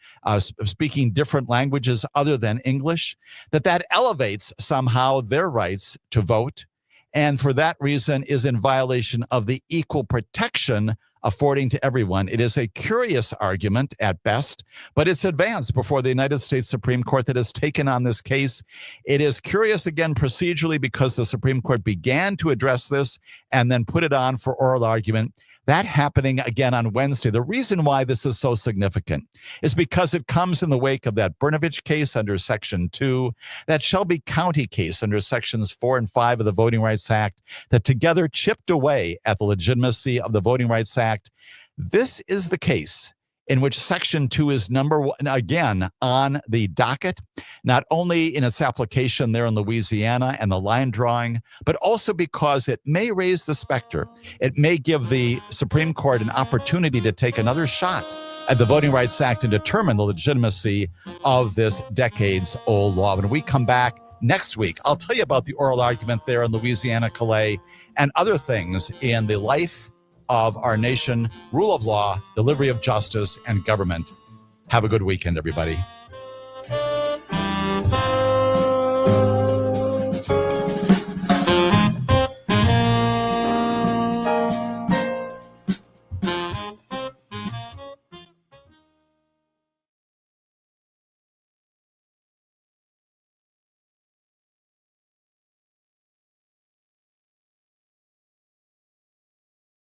speaking different languages other than English, that elevates somehow their rights to vote, and for that reason is in violation of the equal protection affording to everyone. It is a curious argument at best, but it's advanced before the United States Supreme Court that has taken on this case. It is curious, again, procedurally, because the Supreme Court began to address this and then put it on for oral argument. That happening again on Wednesday. The reason why this is so significant is because it comes in the wake of that Brnovich case under Section 2, that Shelby County case under Sections 4 and 5 of the Voting Rights Act, that together chipped away at the legitimacy of the Voting Rights Act. This is the case in which Section 2 is number one, again, on the docket, not only in its application there in Louisiana and the line drawing, but also because it may raise the specter. It may give the Supreme Court an opportunity to take another shot at the Voting Rights Act and determine the legitimacy of this decades-old law. When we come back next week, I'll tell you about the oral argument there in Louisiana, Calais, and other things in the life of our nation, rule of law, delivery of justice, and government. Have a good weekend, everybody.